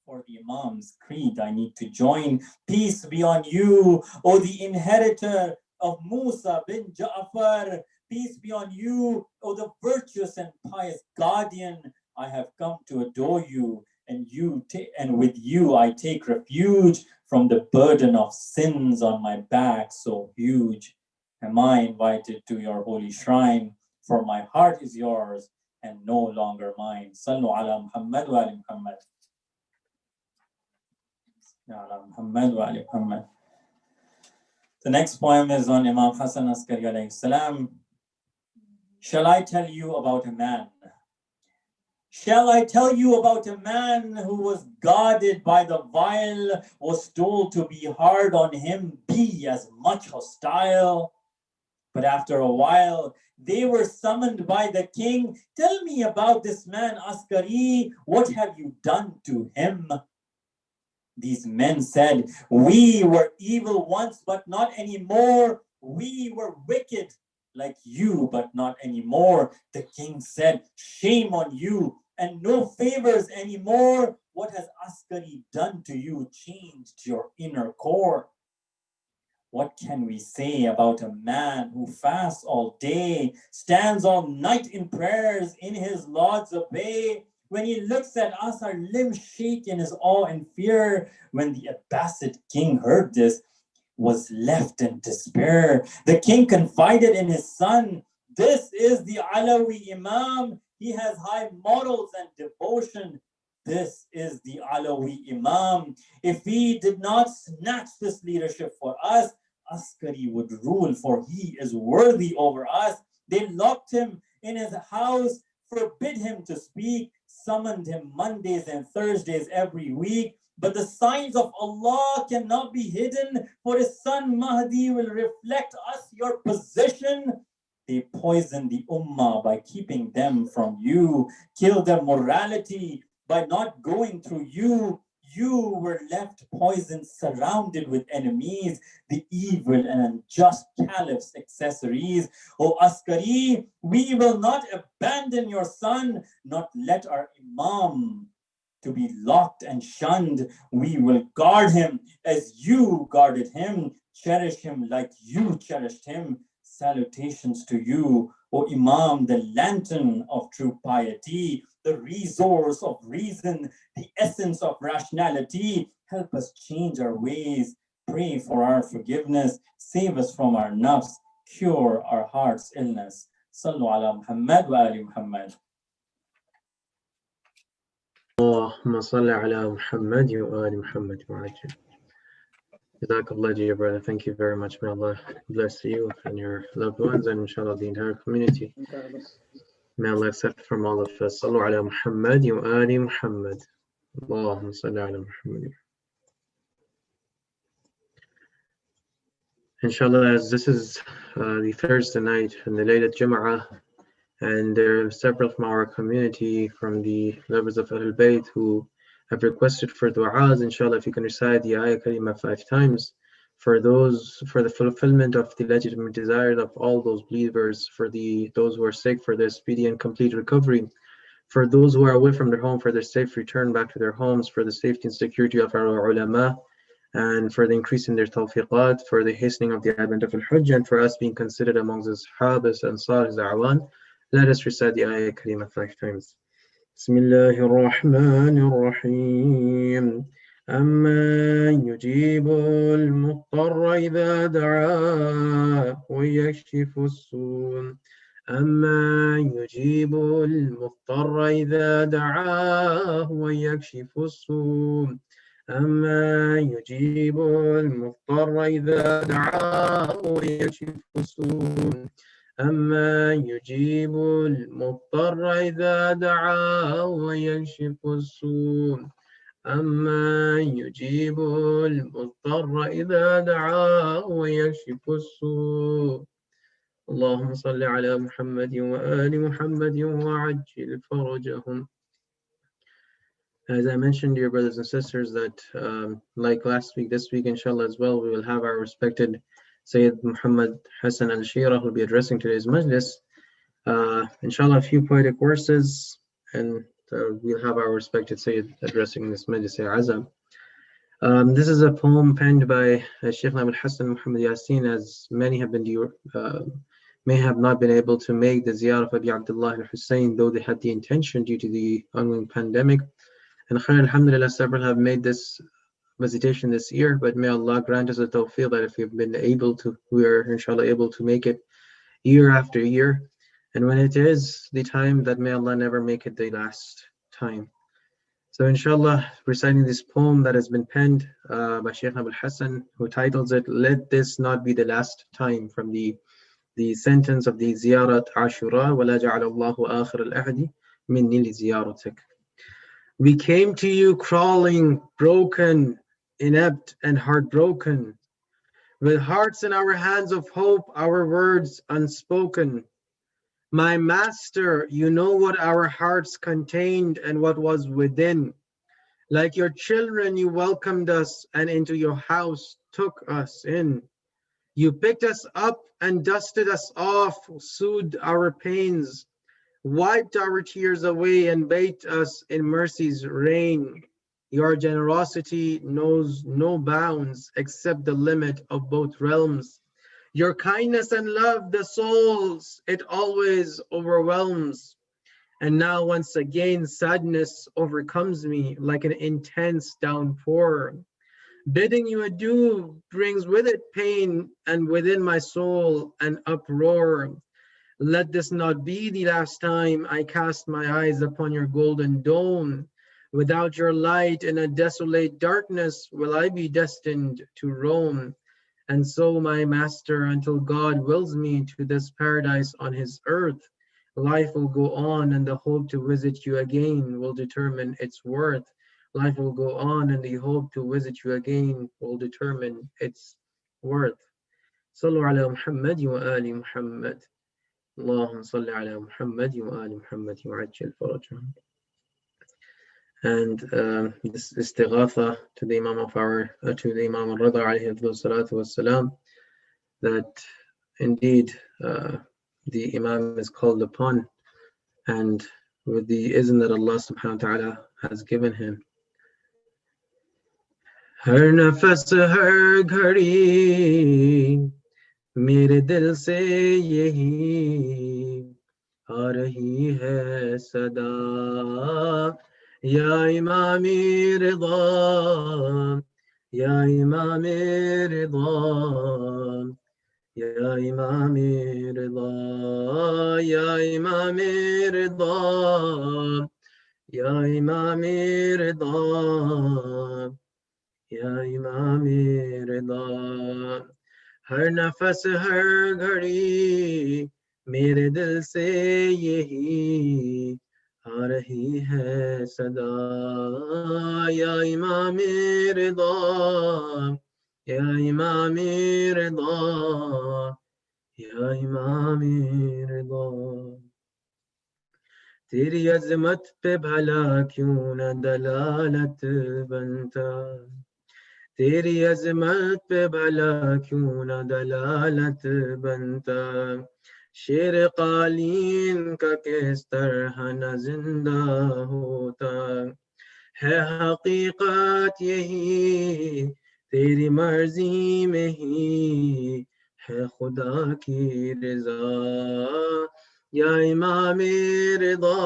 For the Imam's creed I need to join. Peace be on you, O the inheritor of Musa bin Ja'far. Peace be on you, O the virtuous and pious guardian. I have come to adore you, and with you I take refuge from the burden of sins on my back so huge. Am I invited to your holy shrine? For my heart is yours and no longer mine. Sallu ala Muhammad wa ali Muhammad. The next poem is on Imam Hassan Askari alayhi salam. Shall I tell you about a man? Shall I tell you about a man who was guarded by the vile, was told to be hard on him, be as much hostile? But after a while, they were summoned by the king. Tell me about this man, Askari. What have you done to him? These men said, we were evil once, but not anymore. We were wicked like you, but not anymore. The king said, shame on you, and no favors anymore. What has Askari done to you? Changed your inner core. What can we say about a man who fasts all day, stands all night in prayers, in his Lord's obey? When he looks at us, our limbs shake in his awe and fear. When the Abbasid king heard this, was left in despair. The king confided in his son, this is the Alawi Imam. He has high morals and devotion. This is the Alawi Imam. If he did not snatch this leadership for us, Askari would rule, for he is worthy over us. They locked him in his house, forbid him to speak, summoned him Mondays and Thursdays every week. But the signs of Allah cannot be hidden, for his son Mahdi will reflect us your position. They poison the ummah by keeping them from you, kill their morality by not going through you. You were left poisoned, surrounded with enemies, the evil and unjust caliph's accessories. O Askari, we will not abandon your son, not let our Imam to be locked and shunned. We will guard him as you guarded him, cherish him like you cherished him. Salutations to you, O Imam, the lantern of true piety, the resource of reason, the essence of rationality. Help us change our ways, pray for our forgiveness, save us from our nafs, cure our heart's illness. Sallu ala Muhammad wa ali Muhammad. اللهم صل على محمد وآل محمد وعجل. Jazakallah, dear brother. Thank you very much. May Allah bless you and your loved ones, and inshallah the entire community. May Allah accept from all of us. Sallu ala Muhammad wa ali Muhammad. Allahumma salli ala Muhammad. Inshallah, as this is the Thursday night and the Laylat Jum'ah, and there are several from our community, from the lovers of Ahlul Bayt, who have requested for du'as. Inshallah, if you can recite the ayah kalima 5 times, for the fulfillment of the legitimate desires of all those believers, for those who are sick, for their speedy and complete recovery, for those who are away from their home, for their safe return back to their homes, for the safety and security of our ulama, and for the increase in their tawfiqat, for the hastening of the advent of al-Hajj, and for us being considered amongst the Sahabas and Salihs A'wan. Let us recite the ayah kalima 5 times. Bismillahir Rahmanir Rahim. أَمَّنْ يُجِيبُ الْمُضْطَرَّ إِذَا دَعَاهُ وَيَكْشِفُ السُّوءَ أَمَّنْ يُجِيبُ الْمُضْطَرَّ إِذَا دَعَاهُ وَيَكْشِفُ السُّوءَ أَمَّنْ يُجِيبُ الْمُضْطَرَّ إِذَا دَعَاهُ وَيَكْشِفُ السُّوءَ أَمَّنْ يُجِيبُ الْمُضْطَرَّ إِذَا دَعَاهُ وَيَكْشِفُ السُّوءَ أَمَّنْ يُجِيبُ الْمُضْطَرَّ إِذَا دَعَاهُ وَيَكْشِفُ السُّوءَ اللهم صل على محمد وآل محمد وعجل فرجهم. As I mentioned, dear brothers and sisters, that like last week, this week, inshallah as well, we will have our respected Sayyid Mohammed Hassan Alsheraa who will be addressing today's majlis. Inshallah, a few poetic verses, and we'll have our respected Sayyid addressing this majlis azam. This is a poem penned by Sheikh Mohammed Hassan Muhammad Yasin, as many have been may have not been able to make the ziyarah of Abi Abdullah al-Hussein, though they had the intention due to the ongoing pandemic. And alhamdulillah, several have made this visitation this year, but may Allah grant us a tawfiq that if we've been able to, we are inshallah able to make it year after year. And when it is the time, that may Allah never make it the last time. So inshallah, reciting this poem that has been penned by Sheikh Abul Hassan, who titles it, "Let This Not Be the Last Time," from the sentence of the Ziyarat Ashura, وَلَا جَعَلَ اللَّهُ آخِرَ الْأَهْدِ مِنِّي لِزِيَارَتِكَ. We came to you crawling, broken, inept and heartbroken, with hearts in our hands of hope, our words unspoken. My master, you know what our hearts contained and what was within. Like your children, you welcomed us and into your house took us in. You picked us up and dusted us off, soothed our pains, wiped our tears away and bathed us in mercy's rain. Your generosity knows no bounds except the limit of both realms. Your kindness and love, the souls, it always overwhelms. And now once again, sadness overcomes me like an intense downpour. Bidding you adieu brings with it pain, and within my soul an uproar. Let this not be the last time I cast my eyes upon your golden dome. Without your light in a desolate darkness will I be destined to roam. And so, my master, until God wills me to this paradise on his earth, life will go on, and the hope to visit you again will determine its worth. Life will go on, and the hope to visit you again will determine its worth. Sallu ala Muhammad wa ali Muhammad. Allahumma salli ala Muhammad wa ali Muhammad wa ajil farajahum. And this istighatha to the Imam of to the Imam al-Rida alayhi salatu wassalam, that indeed the Imam is called upon, and with the izn that Allah subhanahu wa ta'ala has given him. हर नफस हर घड़ी मेरे दिल से यही आ रही है सदा या इमामी रिदा या इमामी रिदा या इमामी रिदा या इमामी रिदा یا امام رضا یا امام رضا ہر نفس ہر گھڑی میرے دل سے یہی آ رہی ہے صدا یا امام رضا یا امام رضا یا امام رضا تیری عظمت پہ بھلا کیوں نہ دلالت بنتا تیری عظمت پہ بھلا کیوں نہ دلالت بنتا شیر قالین کا کس طرح نہ زندہ ہوتا ہے حقیقت یہی تیری مرضی میں ہی ہے خدا کی رضا یا امام رضا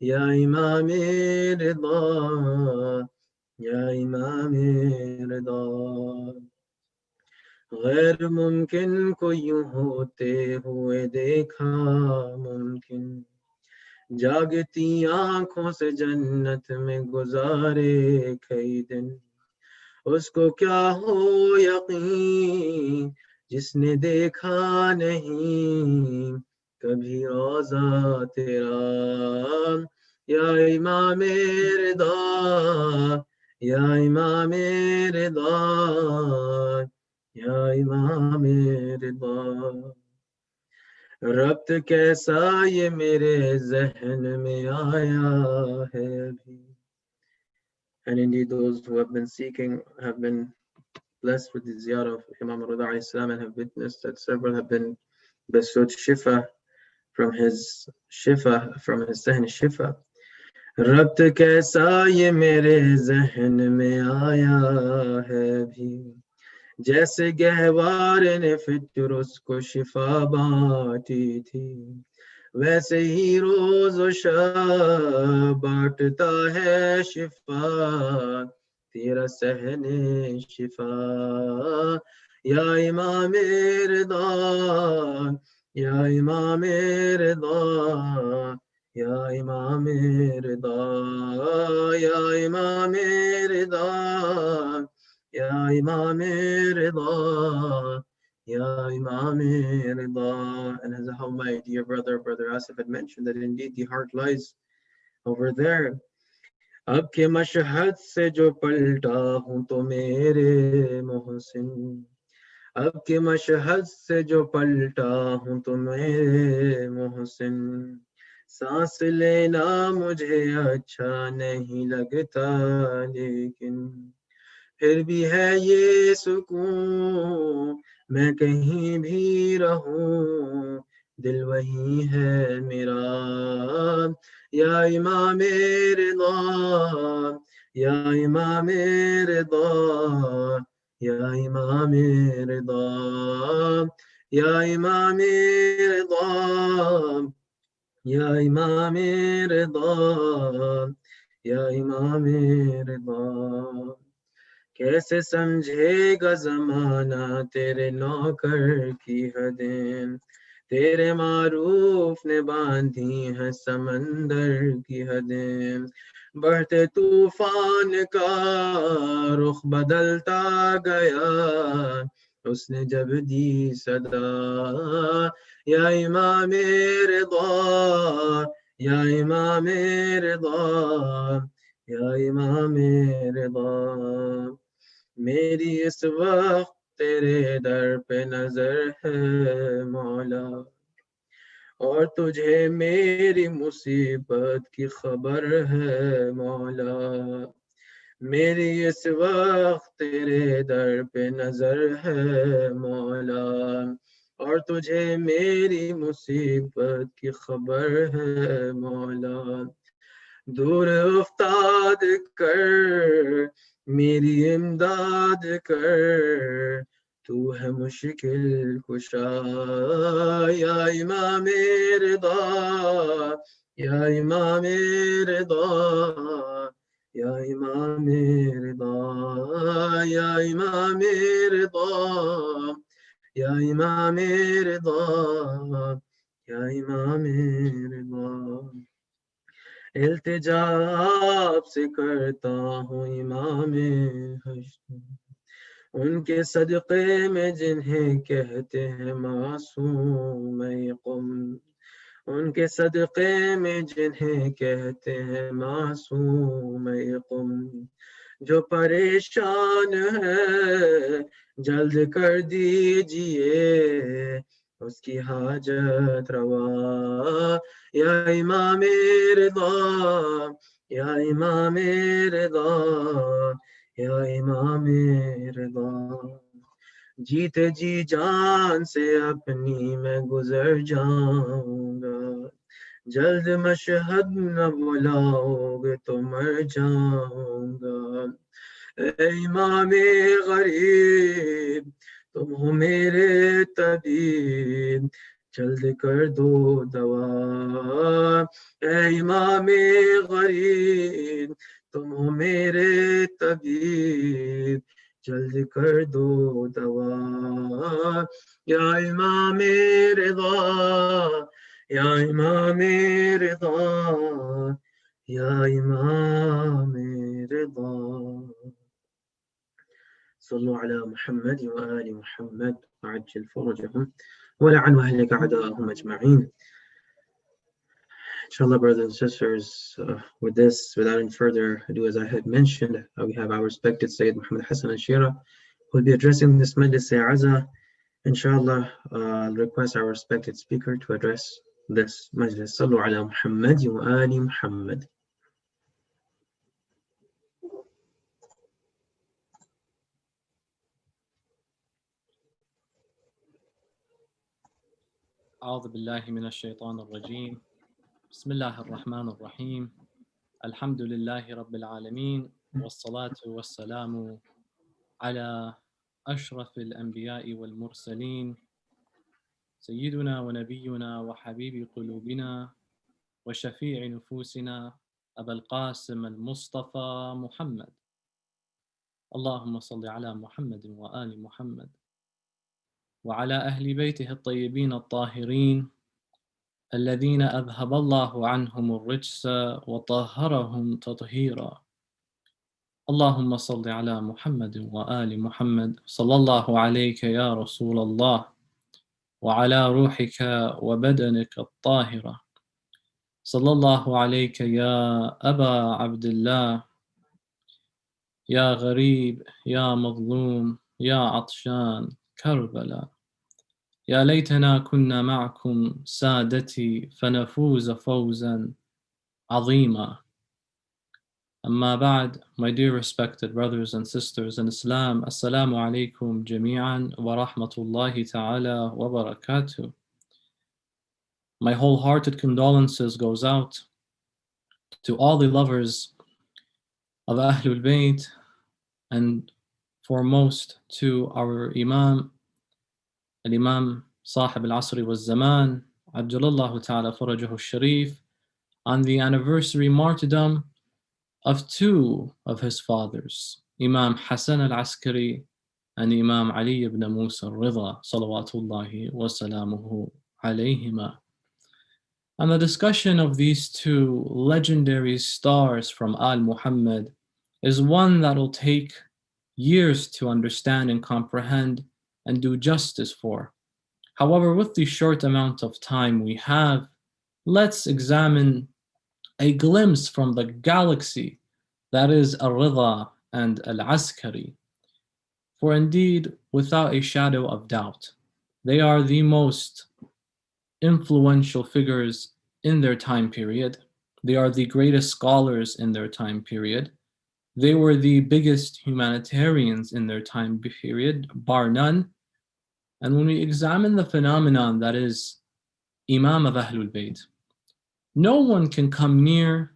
یا امام رضا یا امام رضا غیر ممکن کو یوں ہوتے ہوئے دیکھا ممکن جاگتی آنکھوں سے جنت میں گزارے کئی دن اس کو کیا ہو یقین جس نے دیکھا نہیں کبھی روضہ تیرا یا امام رضا یا امام رضا یا امام رضا ربط کیسا یہ میرے ذہن میں آیا ہے ابھی and indeed those who have been seeking have been blessed with the ziyarah of Imam al-Rida alayhi salam and have witnessed that several have been bestowed shifa from his sahn shifa ربط کیسا یہ میرے ذہن میں آیا ہے بھی جیسے گہوار نے فطر اس کو شفا بانٹی تھی ویسے ہی روز و شب بانٹتا ہے شفا تیرا سہن شفا یا امام رضا یا امام رضا یا امام رضا یا امام رضا یا امام رضا ya Imam Rida. And as how my dear brother Asif had mentioned that indeed the heart lies over there. اب کے مشہد سے جو پلٹا ہوں تو میرے محسن اب کے مشہد سے جو پلٹا ہوں تو میرے محسن سانس لینا مجھے اچھا نہیں لگتا لیکن پھر بھی ہے یہ سکون میں کہیں بھی رہوں دل وہی ہے میرا یا امام رضا یا امام رضا یا امام رضا یا امام رضا یا امام رضا یا امام رضا کیسے سمجھے گا زمانہ تیرے نوکر کی حدیں تیرے معروف نے باندھی ہیں سمندر کی حدیں بڑھتے طوفان کا رخ بدلتا گیا اس نے جب دی صدا یا امام رضا یا امام رضا یا امام رضا میری اس وقت تیرے در پہ نظر ہے مولا اور تجھے میری مصیبت کی خبر ہے مولا میری اس وقت تیرے در پہ نظر ہے مولا اور تجھے میری مصیبت کی خبر ہے مولا دور افتاد کر میری امداد کر تو ہے مشکل کشا یا امام رضا یا امام رضا یا امام رضا یا امام رضا یا امام رضا یا امام رضا इल्तिजा आपसे करता हूँ इमाम हश्र, उनके सदक़े में जिन्हें कहते हैं मासूम क़ुम, उनके सदक़े में जिन्हें कहते हैं मासूम क़ुम, जो परेशान है जल्द कर दीजिए उसकी हाजत रवा, या इमाम रिदा, या इमाम रिदा, या इमाम रिदा, जीते जी जान से अपनी मैं गुजर जाऊंगा, जल्द मशहद न बुलाओगे तो मर जाऊंगा। ऐ इमामे गरीब तुम हो मेरे तबीब, जल्द कर दो दवा। ऐ इमामे गरीब तुम हो मेरे तबीब, जल्द कर दो दवा। या इमामे रिदा, या इमामे रिदा, या इमामे रिदा। صلوا على محمد وآل محمد وعجل فرجهم ولعن أهلك أعداءهم أجمعين. Inshallah, brothers and sisters, with this, without any further ado, as I had mentioned, we have our respected Sayyid Mohammed Hassan Alsheraa, who will be addressing this Majlis Azza. Inshallah, I'll request our respected speaker to address this Majlis. Sallu ala Muhammad wa ali Muhammad. أعوذ بالله من الشيطان الرجيم. بسم الله الرحمن الرحيم. الحمد لله رب العالمين، والصلاة والسلام على أشرف الأنبياء والمرسلين، سيدنا ونبينا وحبيب قلوبنا وشفيع نفوسنا أبا القاسم المصطفى محمد. اللهم صل على محمد وآل محمد وعلى أهل بيته الطيبين الطاهرين الذين أذهب الله عنهم الرجس وطهرهم تطهيرا. اللهم صل على محمد وآل محمد. صلى الله عليك يا رسول الله وعلى روحك وبدنك الطاهرة. صلى الله عليك يا أبا عبد الله، يا غريب، يا مظلوم، يا عطشان كربلاء. يا ليتنا كنا معكم سادتي فنفوز فوزا عظيما. أما بعد, my dear respected brothers and sisters in Islam, Assalamu alaikum jami'an wa rahmatullahi ta'ala wa barakatuh. My wholehearted condolences goes out to all the lovers of Ahlul Bayt, and foremost to our Imam, Al-Imam Sahib al-Asri wal-Zaman, Ajjalallahu ta'ala farajahu al-Sharif, on the anniversary martyrdom of two of his fathers, Imam Hassan al-Askari and Imam Ali ibn Musa al-Rida, salawatullahi wa salamuhu alayhima. And the discussion of these two legendary stars from Al-Muhammad is one that will take years to understand and comprehend and do justice for. However, with the short amount of time we have, let's examine a glimpse from the galaxy that is al-Rida and al-Askari. For indeed, without a shadow of doubt, they are the most influential figures in their time period. They are the greatest scholars in their time period. They were the biggest humanitarians in their time period, bar none. And when we examine the phenomenon that is Imam of Ahlul Bayt, no one can come near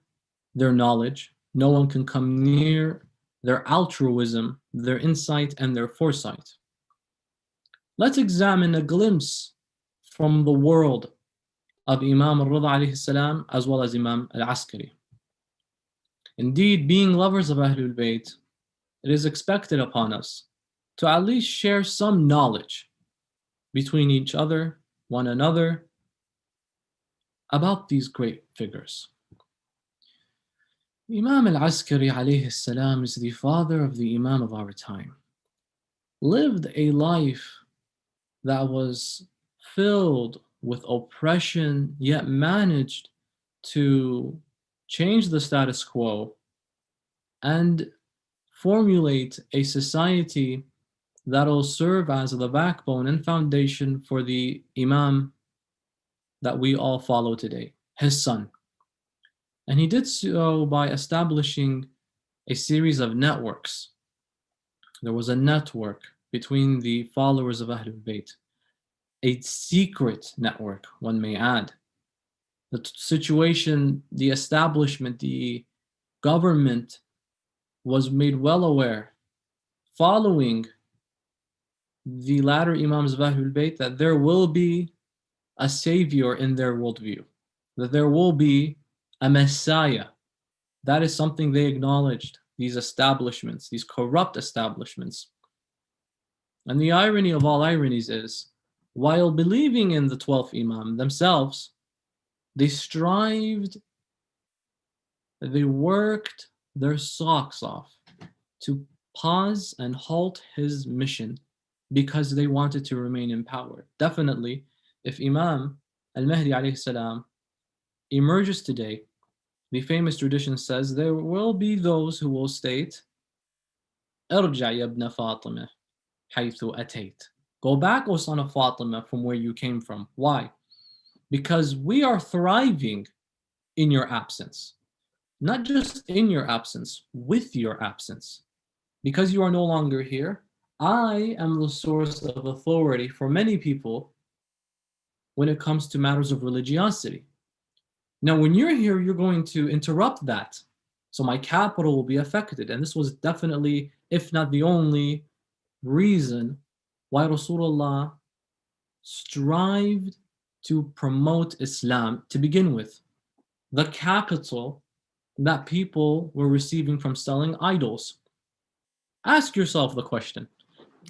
their knowledge, no one can come near their altruism, their insight, and their foresight. Let's examine a glimpse from the world of Imam al-Rida alayhi salam as well as Imam al-Askari. Indeed, being lovers of Ahlul Bayt, it is expected upon us to at least share some knowledge between each other, one another, about these great figures. Imam al-Askari alayhi salam is the father of the Imam of our time. Lived a life that was filled with oppression, yet managed to change the status quo and formulate a society that'll serve as the backbone and foundation for the Imam that we all follow today, his son. And he did so by establishing a series of networks. There was a network between the followers of Ahlul Bayt, a secret network, one may add. The situation, the establishment, the government was made well aware, following the latter Imams of Ahlul Bayt, that there will be a savior in their worldview, that there will be a Messiah. That is something they acknowledged, these establishments, these corrupt establishments. And the irony of all ironies is, while believing in the 12th Imam themselves, they strived, they worked their socks off to pause and halt his mission because they wanted to remain in power. Definitely, if Imam al-Mahdi alayhi salam emerges today, the famous tradition says there will be those who will state, "Irja' ya ibn Fatima haythu atayt." Go back, O son of Fatima, from where you came from. Why? Because we are thriving in your absence. Not just in your absence, with your absence. Because you are no longer here, I am the source of authority for many people when it comes to matters of religiosity. Now, when you're here, you're going to interrupt that. So my capital will be affected. And this was definitely, if not the only reason why Rasulullah strived to promote Islam to begin with. The capital that people were receiving from selling idols. Ask yourself the question,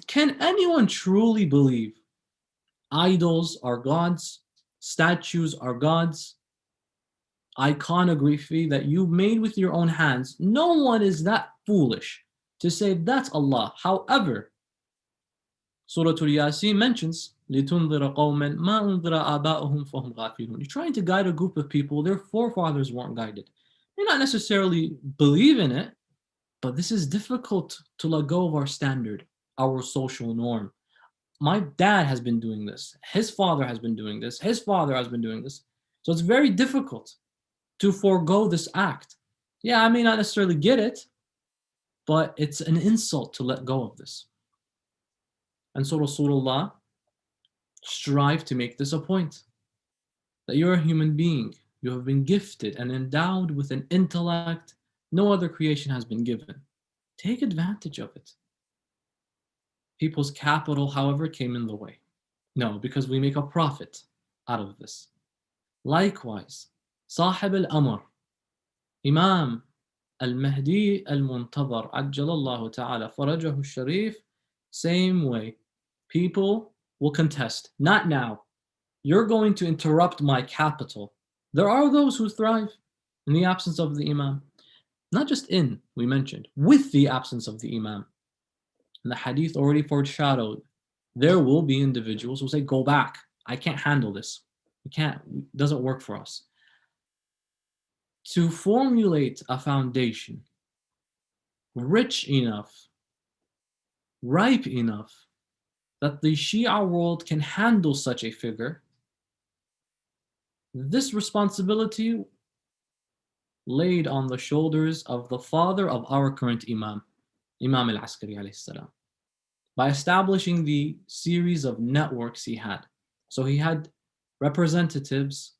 can anyone truly believe idols are gods, statues are gods, iconography that you made with your own hands? No one is that foolish to say that's Allah. However, Surah Al-Yasin mentions, لِتُنذِرَ قَوْمًا مَا أُنذِرَ آبَاؤُهُمْ فَهُمْ غَافِلُونَ. You're trying to guide a group of people, their forefathers weren't guided. They not necessarily believe in it, but this is difficult to let go of our standard, our social norm. My dad has been doing this. His father has been doing this. His father has been doing this. So it's very difficult to forego this act. Yeah, I may not necessarily get it, but it's an insult to let go of this. And so Rasulullah strived to make this a point, that you're a human being. You have been gifted and endowed with an intellect no other creation has been given. Take advantage of it. People's capital, however, came in the way. No, because we make a profit out of this. Likewise, Sahib al-Amr, Imam al-Mahdi al-Muntadhar, Ajjalallahu ta'ala farajahu sharif, same way. People will contest. Not now. You're going to interrupt my capital. There are those who thrive in the absence of the Imam. Not just in, we mentioned, with the absence of the Imam. And the hadith already foreshadowed, there will be individuals who say, go back. I can't handle this. We can't, it doesn't work for us. To formulate a foundation rich enough, ripe enough, that the Shia world can handle such a figure, this responsibility laid on the shoulders of the father of our current Imam, Imam al-Askari alayhi salam, by establishing the series of networks he had. So he had representatives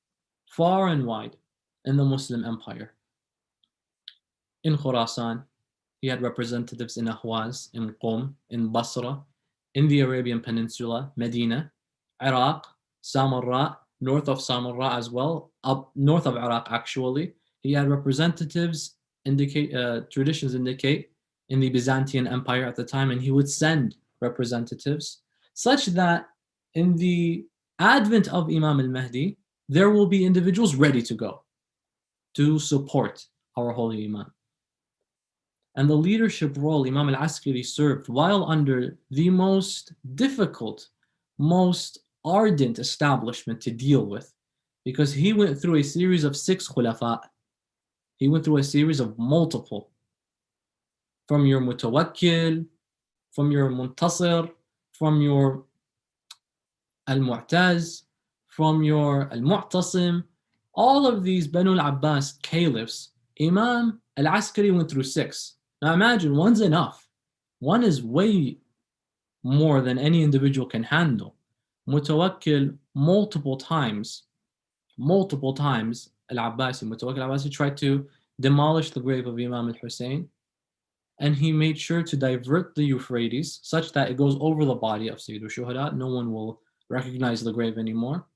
far and wide in the Muslim empire. In Khurasan, he had representatives in Ahwaz, in Qom, in Basra, in the Arabian Peninsula, Medina, Iraq, Samarra, north of Samarra as well, up north of Iraq actually. He had representatives, traditions indicate, in the Byzantine Empire at the time, and he would send representatives, such that in the advent of Imam al-Mahdi, there will be individuals ready to go to support our holy Imam. And the leadership role Imam al-Askari served while under the most difficult, most ardent establishment to deal with, because he went through a series of 6 khulafa. He went through a series of multiple, from your mutawakkil, from your muntasir, from your al-mu'taz, from your al-mu'tasim. All of these Banu al-Abbas caliphs, Imam al-Askari went through 6. Now imagine, one's enough. One is way more than any individual can handle. Mutawakkil, multiple times, al-Abbasi, Mutawakkil al-Abbasi tried to demolish the grave of Imam al-Hussein, and he made sure to divert the Euphrates such that it goes over the body of Sayyid al-Shuhada. No one will recognize the grave anymore.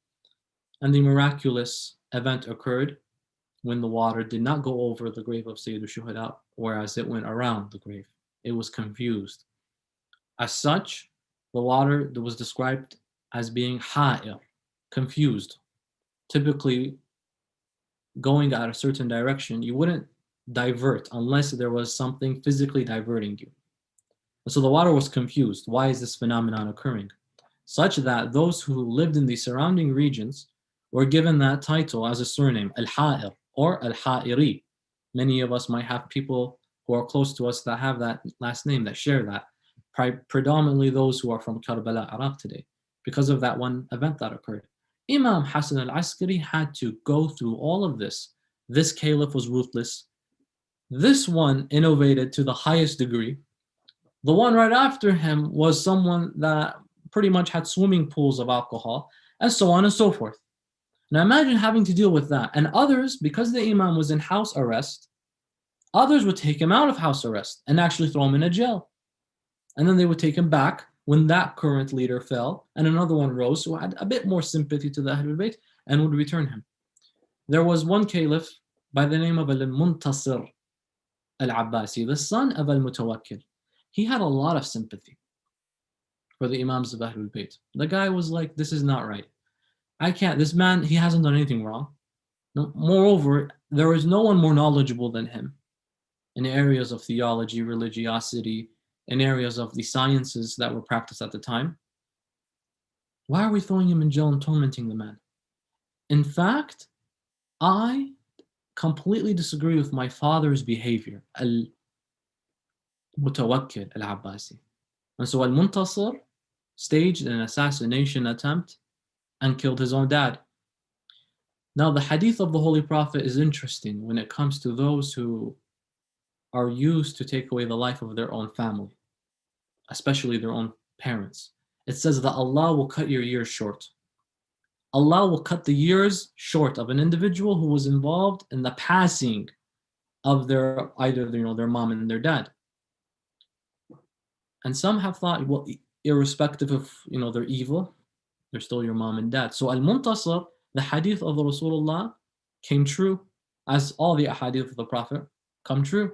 And the miraculous event occurred when the water did not go over the grave of Sayyid al-Shuhada, whereas it went around the grave. It was confused. As such, the water that was described as being ha'ir, confused. Typically, going at a certain direction, you wouldn't divert unless there was something physically diverting you. So the water was confused. Why is this phenomenon occurring? Such that those who lived in the surrounding regions were given that title as a surname, al-ha'ir or al-ha'iri. Many of us might have people who are close to us that have that last name, that share that. Predominantly those who are from Karbala, Iraq today, because of that one event that occurred. Imam Hassan al-Askari had to go through all of this. This caliph was ruthless. This one innovated to the highest degree. The one right after him was someone that pretty much had swimming pools of alcohol, and so on and so forth. Now imagine having to deal with that. And others, because the imam was in house arrest, others would take him out of house arrest and actually throw him in a jail. And then they would take him back when that current leader fell, and another one rose who had a bit more sympathy to the Ahlul Bayt and would return him. There was one caliph by the name of al-Muntasir al-Abbasi, the son of al-Mutawakkil. He had a lot of sympathy for the Imams of Ahlul Bayt. The guy was like, this is not right. This man, he hasn't done anything wrong. No, moreover, there is no one more knowledgeable than him in areas of theology, religiosity, in areas of the sciences that were practiced at the time. Why are we throwing him in jail and tormenting the man? In fact, I completely disagree with my father's behavior, al-Mutawakkil al-Abbasi. And so al-Muntasir staged an assassination attempt and killed his own dad. Now the hadith of the Holy Prophet is interesting when it comes to those who are used to take away the life of their own family, especially their own parents. It says that Allah will cut your years short. Allah will cut the years short of an individual who was involved in the passing of either their mom and their dad. And some have thought, well, irrespective of their evil, they're still your mom and dad. So al-Muntasir, the hadith of the Rasulullah, came true, as all the hadith of the Prophet come true.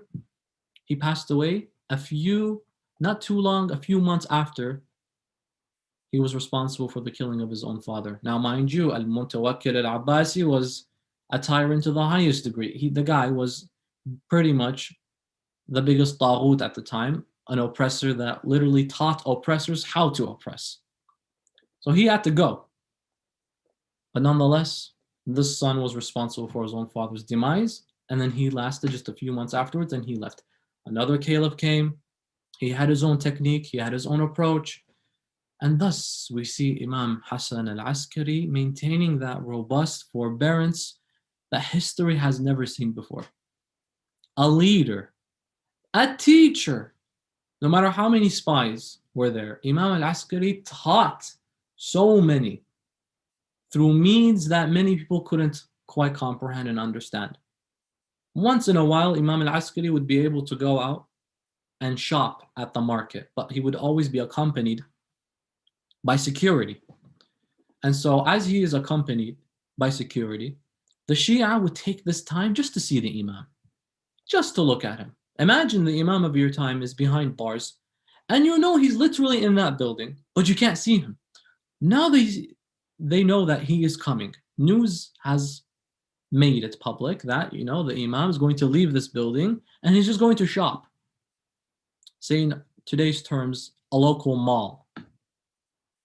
He passed away a few months after he was responsible for the killing of his own father. Now, mind you, al-Mutawakkil al-Abbasi was a tyrant to the highest degree. The guy was pretty much the biggest taghut at the time, an oppressor that literally taught oppressors how to oppress. So he had to go. But nonetheless, this son was responsible for his own father's demise, and then he lasted just a few months afterwards and he left. Another caliph came. He had his own technique, he had his own approach. And thus we see Imam Hassan al-Askari maintaining that robust forbearance that history has never seen before. A leader, a teacher, no matter how many spies were there, Imam al-Askari taught so many through means that many people couldn't quite comprehend and understand. Once in a while, Imam al-Askari would be able to go out and shop at the market, but he would always be accompanied by security. And so as he is accompanied by security, the Shia would take this time just to see the Imam, just to look at him. Imagine the Imam of your time is behind bars, and he's literally in that building, but you can't see him. Now they know that he is coming. News has made it public that, the Imam is going to leave this building and he's just going to shop. say in today's terms, a local mall.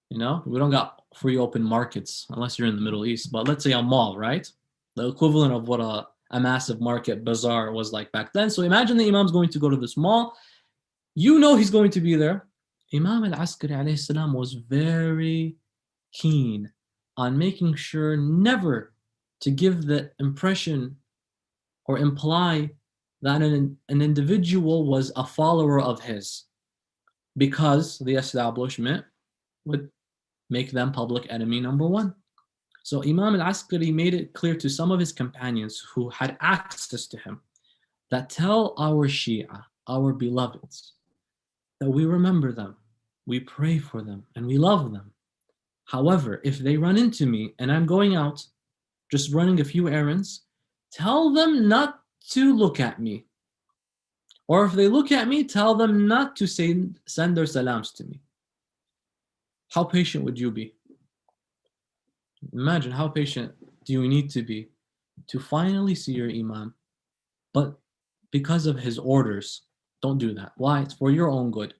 You know, we don't got free open markets unless you're in the Middle East, but let's say a mall, right? The equivalent of what a massive market bazaar was like back then. So imagine the Imam's going to go to this mall. You know he's going to be there. Imam al-Askari alayhi salam was very keen on making sure never to give the impression or imply that an individual was a follower of his, because the establishment would make them public enemy number one. So Imam al-Askari made it clear to some of his companions who had access to him that tell our Shia, our beloveds, that we remember them, we pray for them, and we love them. However, if they run into me and I'm going out, just running a few errands, tell them not to look at me. Or if they look at me, tell them not to send their salams to me. How patient would you be? Imagine how patient do you need to be to finally see your Imam, but because of his orders, don't do that. Why? It's for your own good.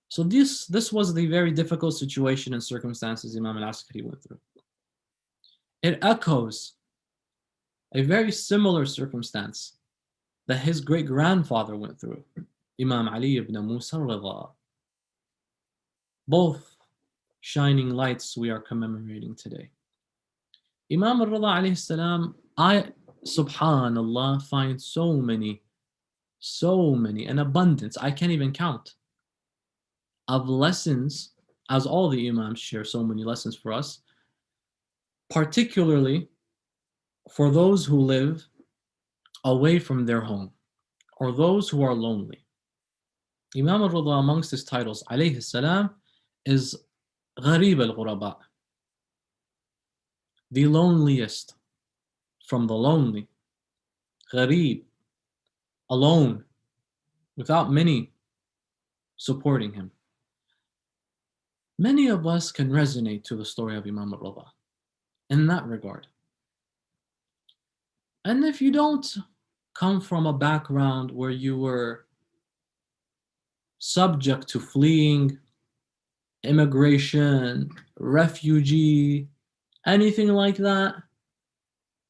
So this was the very difficult situation and circumstances Imam al-Askari went through. It echoes a very similar circumstance that his great-grandfather went through, Imam Ali ibn Musa al-Rida. Both shining lights we are commemorating today. Imam al-Rida alayhi salam, I, subhanallah, find so many, an abundance, I can't even count, of lessons, as all the Imams share so many lessons for us, particularly for those who live away from their home, or those who are lonely. Imam al-Rida, amongst his titles, alayhi salam, is Gharib al-Ghuraba, the loneliest from the lonely. Gharib, alone, without many supporting him. Many of us can resonate to the story of Imam al-Rida in that regard. And if you don't come from a background where you were subject to fleeing, immigration, refugee, anything like that,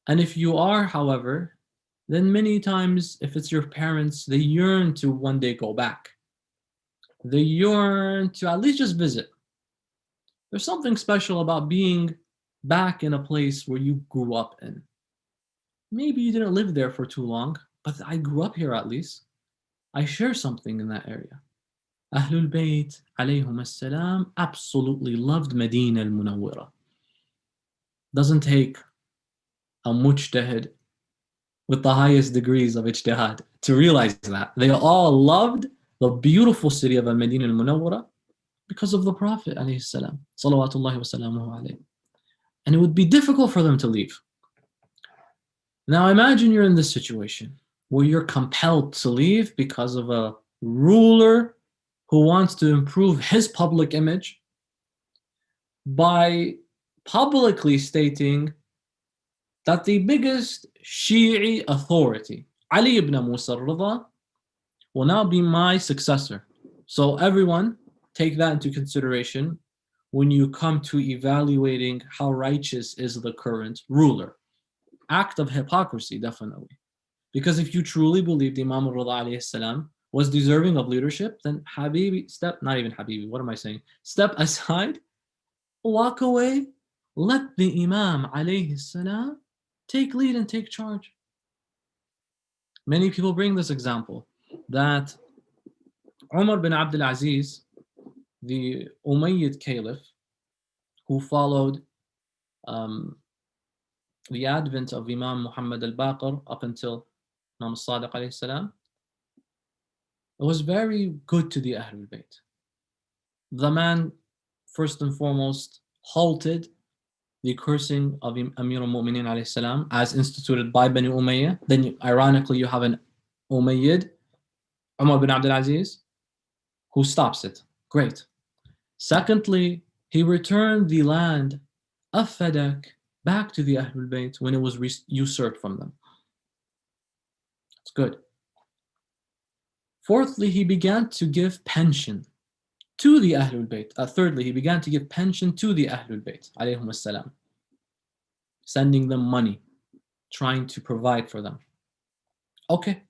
and if you are, however, then many times, if it's your parents, they yearn to one day go back. They yearn to at least just visit. There's something special about being back in a place where you grew up in. Maybe you didn't live there for too long, but I grew up here at least. I share something in that area. Ahlul Bayt alayhum as-salam absolutely loved Medina al-Munawwara. Doesn't take a mujtahid with the highest degrees of ijtihad to realize that. They all loved the beautiful city of Medina al-Munawwara because of the Prophet alayhi salam, salawatullahi wa salamuhu alayhi. And it would be difficult for them to leave. Now imagine you're in this situation where you're compelled to leave because of a ruler who wants to improve his public image by publicly stating that the biggest Shi'i authority, Ali ibn Musa al-Rida, will now be my successor. So everyone, take that into consideration when you come to evaluating how righteous is the current ruler. Act of hypocrisy, definitely. Because if you truly believed Imam al-Rida alayhi salam was deserving of leadership, then Habibi, step aside, walk away, let the Imam alayhi salam take lead and take charge. Many people bring this example that Umar bin Abdul Aziz, the Umayyad Caliph, who followed the advent of Imam Muhammad al-Baqir up until Imam al-Sadiq alayhi salam, it was very good to the Ahlul Bayt. The man, first and foremost, halted the cursing of Amir al-Mu'mineen alayhi salam as instituted by Bani Umayyah. Then ironically you have an Umayyad, Umar bin Abdul Aziz, who stops it. Great. Secondly, he returned the land of Fadak back to the Ahlul Bayt when it was usurped from them. It's good. Fourthly, he began to give pension to the Ahlul Bayt. Thirdly, he began to give pension to the Ahlul Bayt, alayhum assalam, sending them money, trying to provide for them. Okay.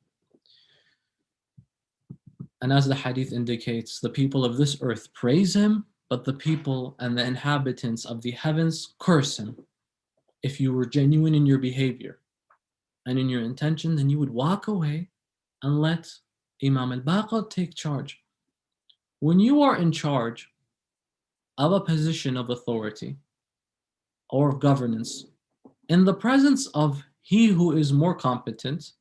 And as the hadith indicates, the people of this earth praise him, but the people and the inhabitants of the heavens curse him. If you were genuine in your behavior and in your intention, then you would walk away and let Imam al-Baqir take charge. When you are in charge of a position of authority or of governance, in the presence of he who is more competent,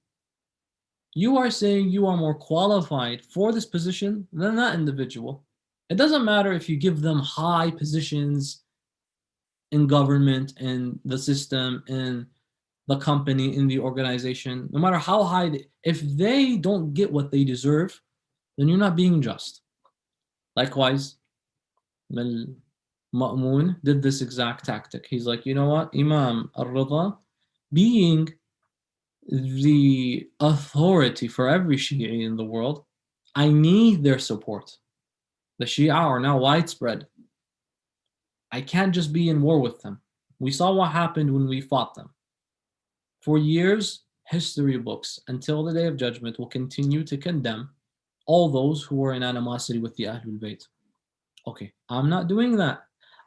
you are saying you are more qualified for this position than that individual. It doesn't matter if you give them high positions in government, in the system, in the company, in the organization, no matter how high, if they don't get what they deserve, then you're not being just. Likewise, Ma'mun did this exact tactic. He's like, you know what, Imam al-Rida, being the authority for every Shi'i in the world, I need their support. The Shia are now widespread. I can't just be in war with them. We saw what happened when we fought them. For years, history books, until the Day of Judgment, will continue to condemn all those who were in animosity with the Ahlul Bayt. Okay, I'm not doing that.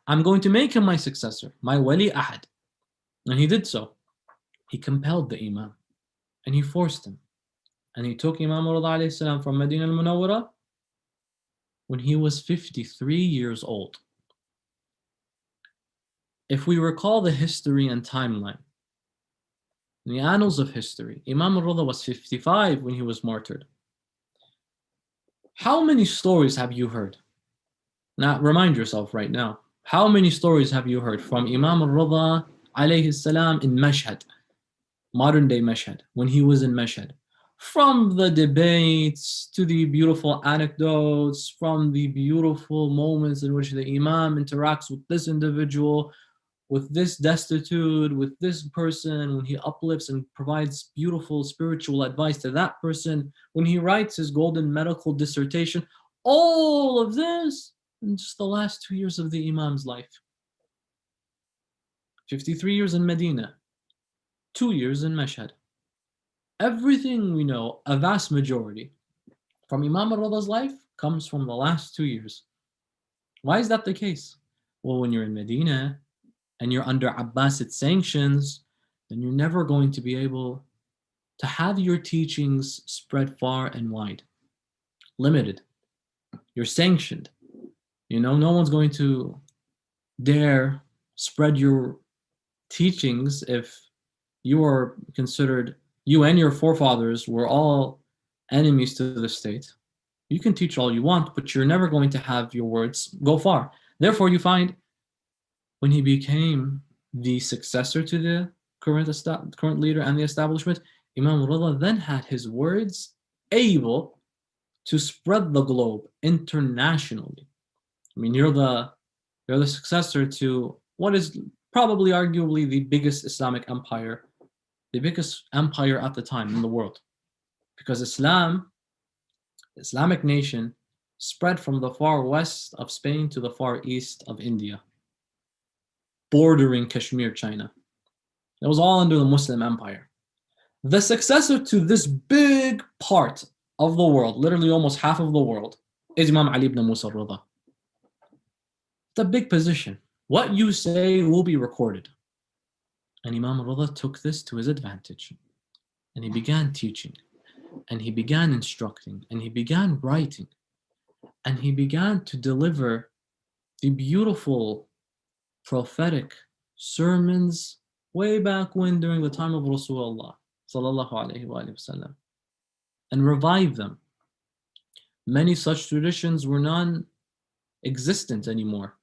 I'm going to make him my successor, my Wali Ahad. And he did so. He compelled the Imam, and he forced him. And he took Imam al-Rida from Medina al-Munawwara when he was 53 years old. If we recall the history and timeline, in the annals of history, Imam al-Rida was 55 when he was martyred. How many stories have you heard? Now, remind yourself right now. How many stories have you heard from Imam al-Rida alayhi salam in Mashhad, modern day Mashhad, when he was in Mashhad? From the debates to the beautiful anecdotes, from the beautiful moments in which the Imam interacts with this individual, with this destitute, with this person, when he uplifts and provides beautiful spiritual advice to that person, when he writes his golden medical dissertation, all of this in just the last 2 years of the Imam's life. 53 years in Medina, 2 years in Mashhad. Everything we know, a vast majority, from Imam al-Rida's life comes from the last 2 years. Why is that the case? Well, when you're in Medina and you're under Abbasid sanctions, then you're never going to be able to have your teachings spread far and wide. Limited. You're sanctioned. You know, no one's going to dare spread your teachings if you are considered, you and your forefathers were all enemies to the state. You can teach all you want, but you're never going to have your words go far. Therefore, you find when he became the successor to the current leader and the establishment, Imam al-Rida then had his words able to spread the globe internationally. I mean, you're the successor to what is probably arguably the biggest Islamic empire, the biggest empire at the time in the world. Because Islam, Islamic nation, spread from the far west of Spain to the far east of India, bordering Kashmir, China. It was all under the Muslim empire. The successor to this big part of the world, literally almost half of the world, is Imam Ali ibn Musa al-Rida. It's a big position. What you say will be recorded. And Imam al-Rida took this to his advantage. And he began teaching. And he began instructing. And he began writing. And he began to deliver the beautiful prophetic sermons way back when, during the time of Rasulullah sallallahu alaihi wasallam, and revive them. Many such traditions were non-existent anymore.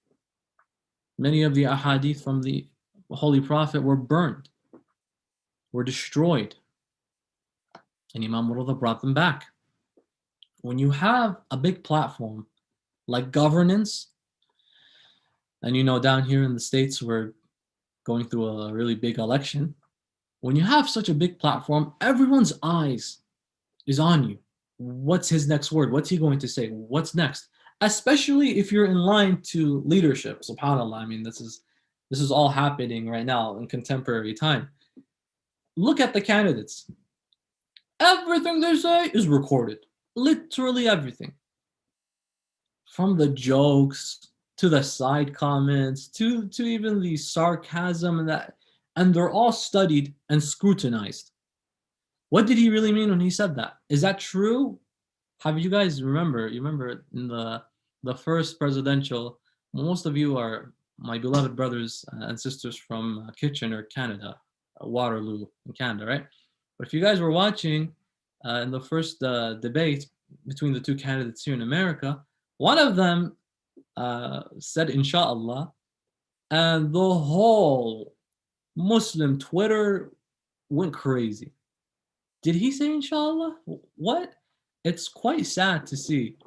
Many of the ahadith from the Holy Prophet were burned, were destroyed. And Imam al-Rida brought them back. When you have a big platform like governance, and you know, down here in the States, we're going through a really big election. When you have such a big platform, everyone's eyes is on you. what's his next word? What's he going to say? What's next? Especially if you're in line to leadership. SubhanAllah. I mean, this is all happening right now in contemporary time. Look at the candidates. Everything they say is recorded. Literally everything. From the jokes to the side comments to even the sarcasm and they're all studied and scrutinized. What did he really mean when he said that? Is that true? Have you guys remember in the first presidential, most of you are my beloved brothers and sisters from Kitchener, Canada, Waterloo in Canada, right? But if you guys were watching in the first debate between the two candidates here in America, one of them said inshallah, and the whole Muslim Twitter went crazy. Did he say inshallah? What? It's quite sad to see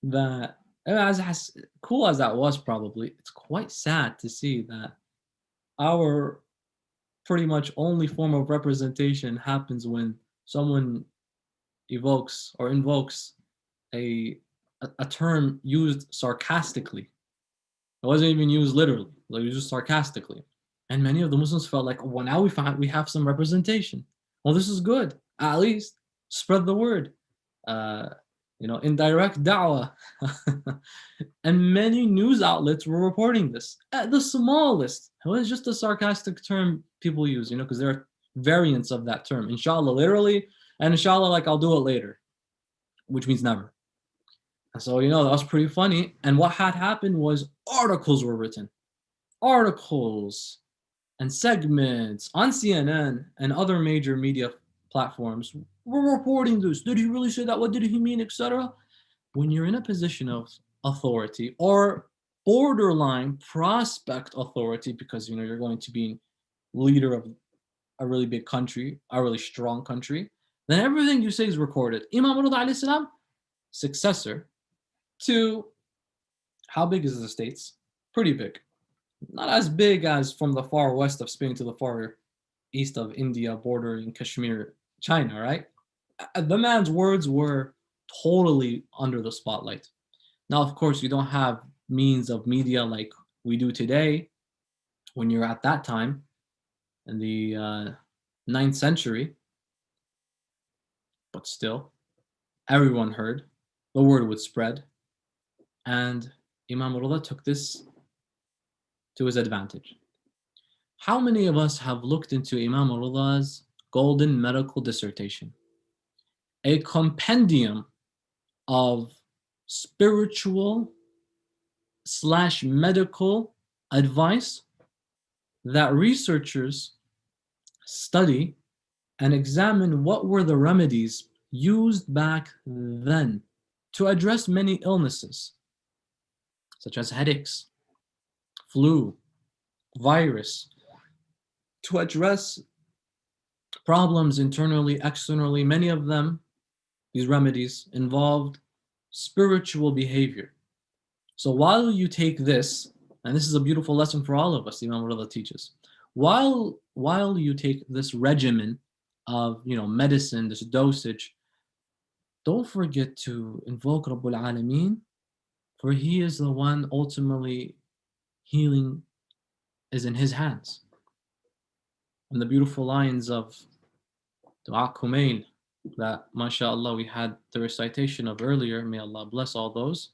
that, as cool as that was probably, it's quite sad to see that our pretty much only form of representation happens when someone evokes or invokes a term used sarcastically. It wasn't even used literally, it was used sarcastically. And many of the Muslims felt like, well, now we have some representation. Well, this is good. At least spread the word. Indirect da'wah. And many news outlets were reporting this at the smallest. It was just a sarcastic term people use, because there are variants of that term. Inshallah, literally, and inshallah, like I'll do it later, which means never. And so, that was pretty funny. And what had happened was articles were written. Articles and segments on CNN and other major media platforms were reporting this. Did he really say that? What did he mean, etc.? When you're in a position of authority or borderline prospect authority, because you're going to be leader of a really big country, a really strong country, then everything you say is recorded. Imam Rida alayhi salam, successor to, how big is the States? Pretty big. Not as big as from the far west of Spain to the far east of India, bordering Kashmir, China, right? The man's words were totally under the spotlight. Now, of course, you don't have means of media like we do today when you're at that time in the 9th century. But still, everyone heard. The word would spread. And Imam Rida took this to his advantage. How many of us have looked into Imam Rida's golden medical dissertation? A compendium of spiritual / medical advice that researchers study and examine what were the remedies used back then to address many illnesses, such as headaches, flu, virus, to address problems internally, externally. Many of them, these remedies, involved spiritual behavior. So while you take this, and this is a beautiful lesson for all of us, Imam Rida teaches, while you take this regimen of medicine, this dosage, don't forget to invoke Rabbul Alameen, for he is the one ultimately healing is in his hands. And the beautiful lines of Dua Kumail that, mashallah, we had the recitation of earlier, may Allah bless all those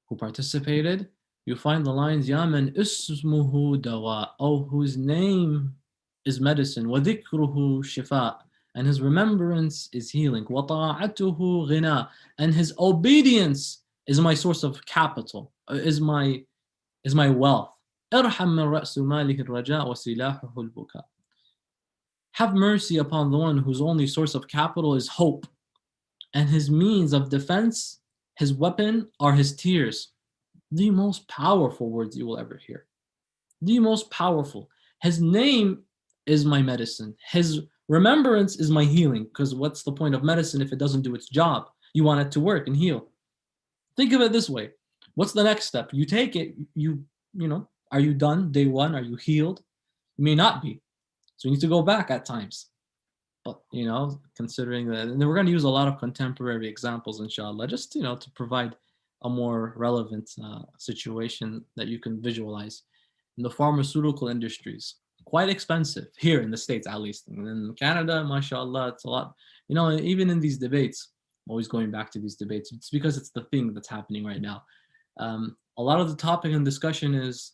who participated. You find the lines, Ya man ismuhu dawa, oh, whose name is medicine, wa dhikruhu shifa, and his remembrance is healing, wa ta'atuhu ghina, and his obedience is my source of capital, is my wealth. Irham min ra'su malihi al-raja wa silahuhu al-buka. Have mercy upon the one whose only source of capital is hope, and his means of defense, his weapon, are his tears. The most powerful words you will ever hear. The most powerful. His name is my medicine. His remembrance is my healing, because what's the point of medicine if it doesn't do its job? You want it to work and heal. Think of it this way. What's the next step? You take it, are you done? Day one, are you healed? You may not be. So you need to go back at times. considering that. And then we're going to use a lot of contemporary examples, inshallah, just, to provide a more relevant situation that you can visualize. In the pharmaceutical industries, quite expensive here in the States, at least. And in Canada, mashallah, it's a lot. Even in these debates, I'm always going back to these debates. It's because it's the thing that's happening right now. A lot of the topic and discussion is,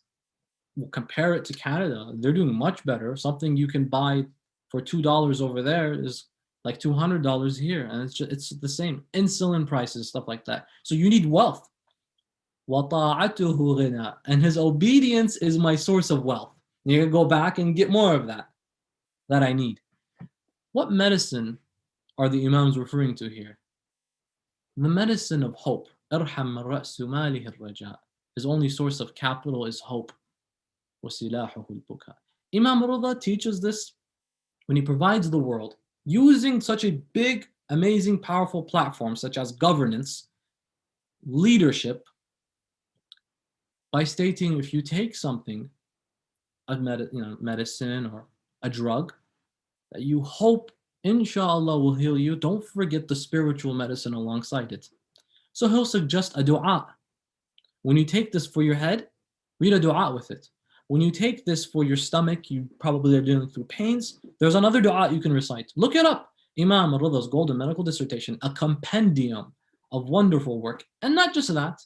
we'll compare it to Canada. They're doing much better. Something you can buy for $2 over there is like $200 here, and it's the same. Insulin prices, stuff like that. So you need wealth. وَطَاعَتُهُ غِنَى, and his obedience is my source of wealth. You can go back and get more of that I need. What medicine are the Imams referring to here? The medicine of hope. أَرْحَمَ الرَّأْسُ مَالِهِ الرَّجَاء. His only source of capital is hope. وَسِلَاحُهُ الْبُكَاء. Imam Rida teaches this when he provides the world, using such a big, amazing, powerful platform such as governance, leadership, by stating, if you take something, a medicine or a drug, that you hope, inshallah, will heal you, don't forget the spiritual medicine alongside it. So he'll suggest a dua. When you take this for your head, read a dua with it. When you take this for your stomach, you probably are dealing through pains, there's another dua you can recite. Look it up. Imam Rida's golden medical dissertation, a compendium of wonderful work. And not just that,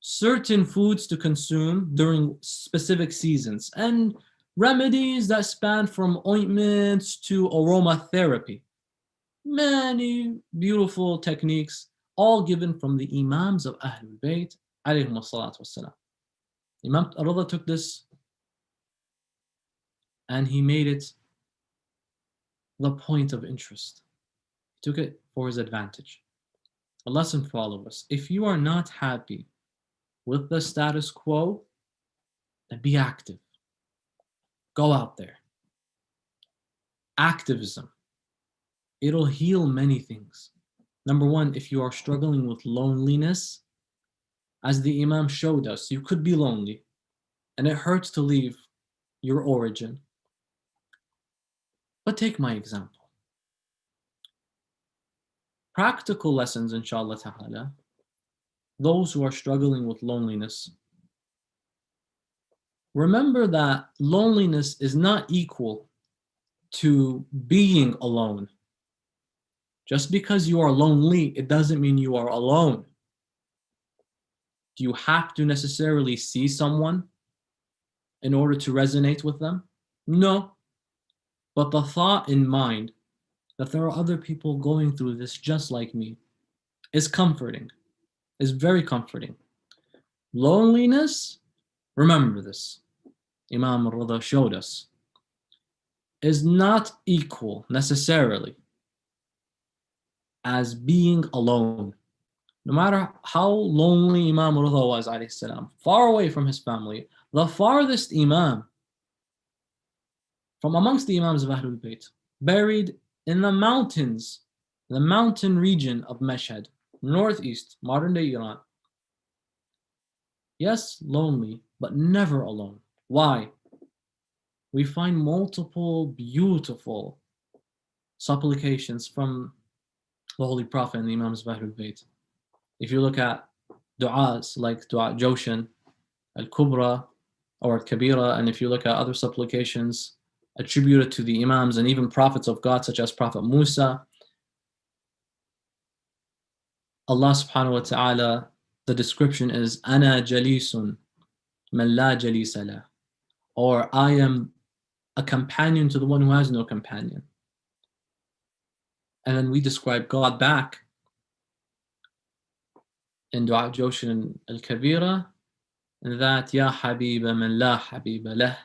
certain foods to consume during specific seasons, and remedies that span from ointments to aromatherapy. Many beautiful techniques, all given from the Imams of Ahlul Bayt, alayhim as-salatu was-salam. Imam Rida took this and he made it the point of interest. He took it for his advantage. A lesson for all of us. If you are not happy with the status quo, then be active. Go out there. Activism. It'll heal many things. Number one, if you are struggling with loneliness, as the Imam showed us, you could be lonely and it hurts to leave your origin. But take my example. Practical lessons, inshallah ta'ala. Those who are struggling with loneliness, remember that loneliness is not equal to being alone. Just because you are lonely, it doesn't mean you are alone. Do you have to necessarily see someone in order to resonate with them? No. But the thought in mind that there are other people going through this just like me is comforting, is very comforting. Loneliness, remember this, Imam Rida showed us, is not equal necessarily as being alone. No matter how lonely Imam Rida was, alayhi salam, far away from his family, the farthest Imam from amongst the Imams of Ahlul Bayt, buried in the mountains, the mountain region of Mashhad, northeast, modern day Iran. Yes, lonely, but never alone. Why? We find multiple beautiful supplications from the Holy Prophet and the Imams of Ahlul Bayt. If you look at du'as like Dua Joshan, al-Kubra or al-Kabira, and if you look at other supplications attributed to the Imams and even prophets of God such as Prophet Musa, Allah subhanahu wa ta'ala, the description is Ana jalisun man la jalisa lah, or I am a companion to the one who has no companion. And then we describe God back in Dua Joshan al-Kabira, that Ya Habiba man la habiba lah,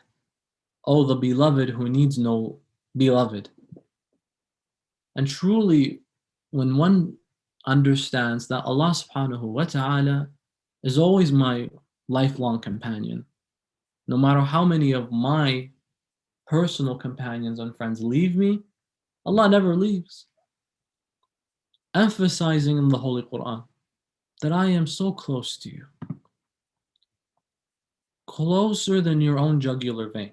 oh the beloved who needs no beloved. And truly, when one understands that Allah subhanahu wa ta'ala is always my lifelong companion, no matter how many of my personal companions and friends leave me, Allah never leaves. Emphasizing in the Holy Quran that I am so close to you, closer than your own jugular vein.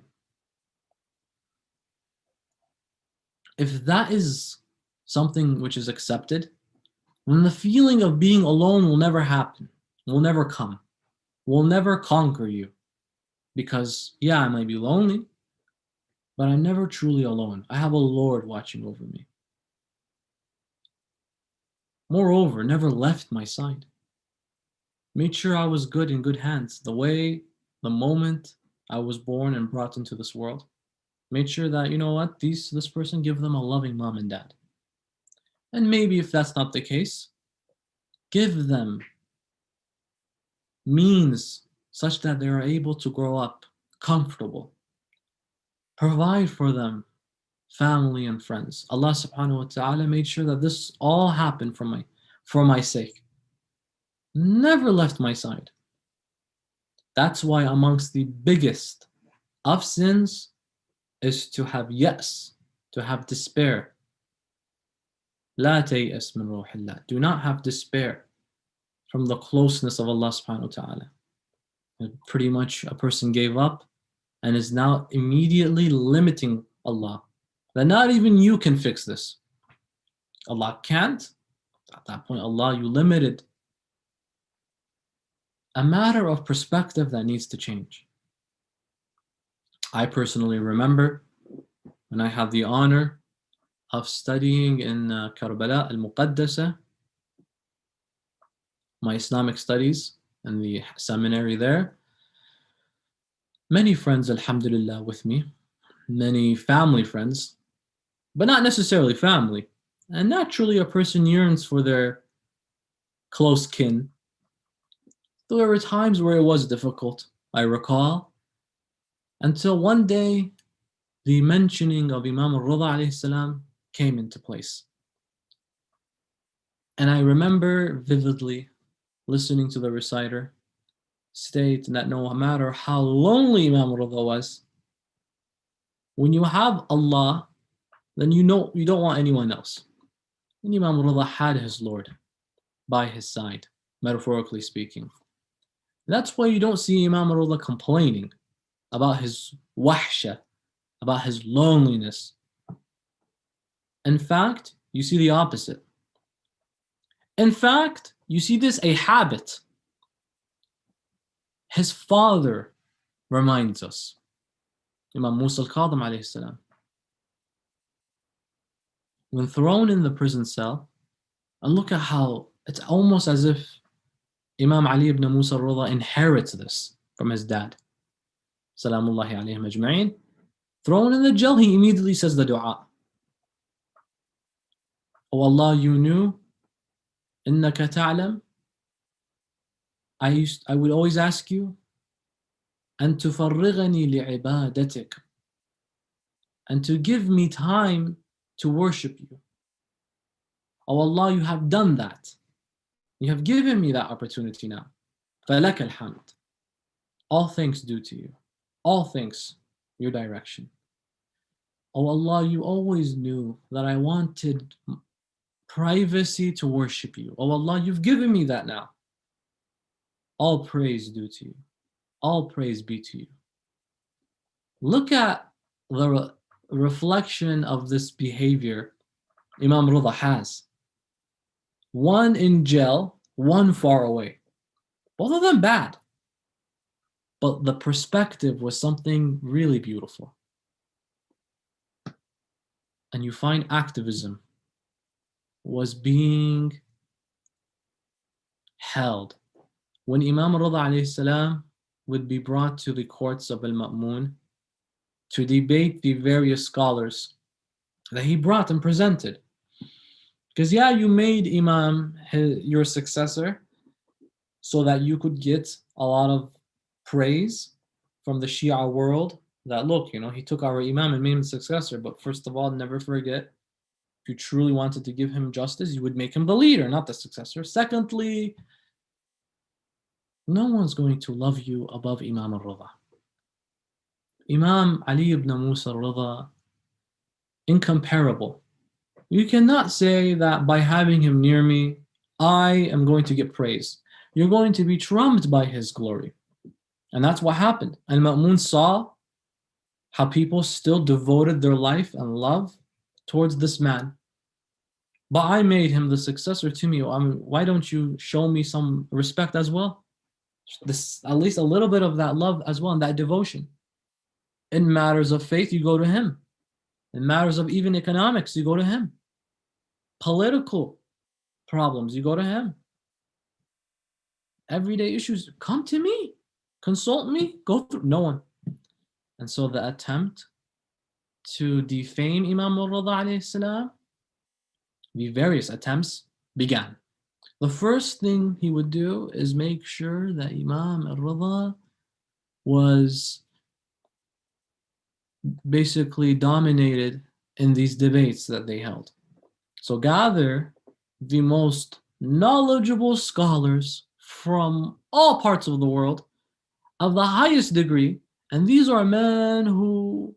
if that is something which is accepted, then the feeling of being alone will never happen, will never come, will never conquer you. Because, yeah, I might be lonely, but I'm never truly alone. I have a Lord watching over me. Moreover, never left my side. Made sure I was good in good hands. The moment I was born and brought into this world. Made sure that, you know what, this person, give them a loving mom and dad. And maybe if that's not the case, give them means such that they are able to grow up comfortable. Provide for them family and friends. Allah subhanahu wa ta'ala made sure that this all happened for my sake. Never left my side. That's why amongst the biggest of sins is to have yes, to have despair. لا تيأس من روح الله. Do not have despair from the closeness of Allah subhanahu wa ta'ala. And pretty much a person gave up and is now immediately limiting Allah. That not even you can fix this. Allah can't. At that point, Allah, you limited. A matter of perspective that needs to change. I personally remember when I had the honor of studying in Karbala al-Muqaddasa, my Islamic studies and the seminary there. Many friends, alhamdulillah, with me. Many family friends, but not necessarily family. And naturally, a person yearns for their close kin. There were times where it was difficult, I recall, until one day the mentioning of Imam al-Rida alayhi salam came into place. And I remember vividly listening to the reciter state that no matter how lonely Imam al-Rida was, when you have Allah, then you don't want anyone else. And Imam al-Rida had his Lord by his side, metaphorically speaking. That's why you don't see Imam al-Rida complaining about his wahsha, about his loneliness. In fact, you see the opposite. In fact, you see this a habit. His father reminds us. Imam Musa al-Kadhim alayhi salam. When thrown in the prison cell, and look at how it's almost as if Imam Ali ibn Musa al-Rida inherits this from his dad. Salamullahi alayhim ajma'in. Thrown in the jail, he immediately says the dua. Oh Allah, you knew, innaka ta'lam. I would always ask you, and tufarrighani li'ibadatik, and to give me time to worship you. Oh Allah, you have done that. You have given me that opportunity now. فَلَكَ الْحَمْدِ. All thanks due to you. All thanks your direction. Oh Allah, you always knew that I wanted privacy to worship you. Oh Allah, you've given me that now. All praise due to you. All praise be to you. Look at the reflection of this behavior Imam Rida has. One in jail, one far away. Both of them bad. But the perspective was something really beautiful. And you find activism was being held. When Imam Rida alayhi salam would be brought to the courts of al-Ma'mun to debate the various scholars that he brought and presented. Because yeah, you made Imam your successor so that you could get a lot of praise from the Shia world that look, he took our Imam and made him successor. But first of all, never forget, if you truly wanted to give him justice, you would make him the leader, not the successor. Secondly, no one's going to love you above Imam al-Rida. Imam Ali ibn Musa al-Rida, incomparable. You cannot say that by having him near me, I am going to get praise. You're going to be trumped by his glory. And that's what happened. And Ma'mun saw how people still devoted their life and love towards this man, but I made him the successor to me. Why don't you show me some respect as well? At least a little bit of that love as well and that devotion. In matters of faith, you go to him. In matters of even economics, you go to him. Political problems, you go to him. Everyday issues, come to me. Consult me. Go through no one. And so the attempt to defame Imam al-Rida alayhi salam, the various attempts began. The first thing he would do is make sure that Imam al-Rida was basically dominated in these debates that they held. So gather the most knowledgeable scholars from all parts of the world of the highest degree, and these are men who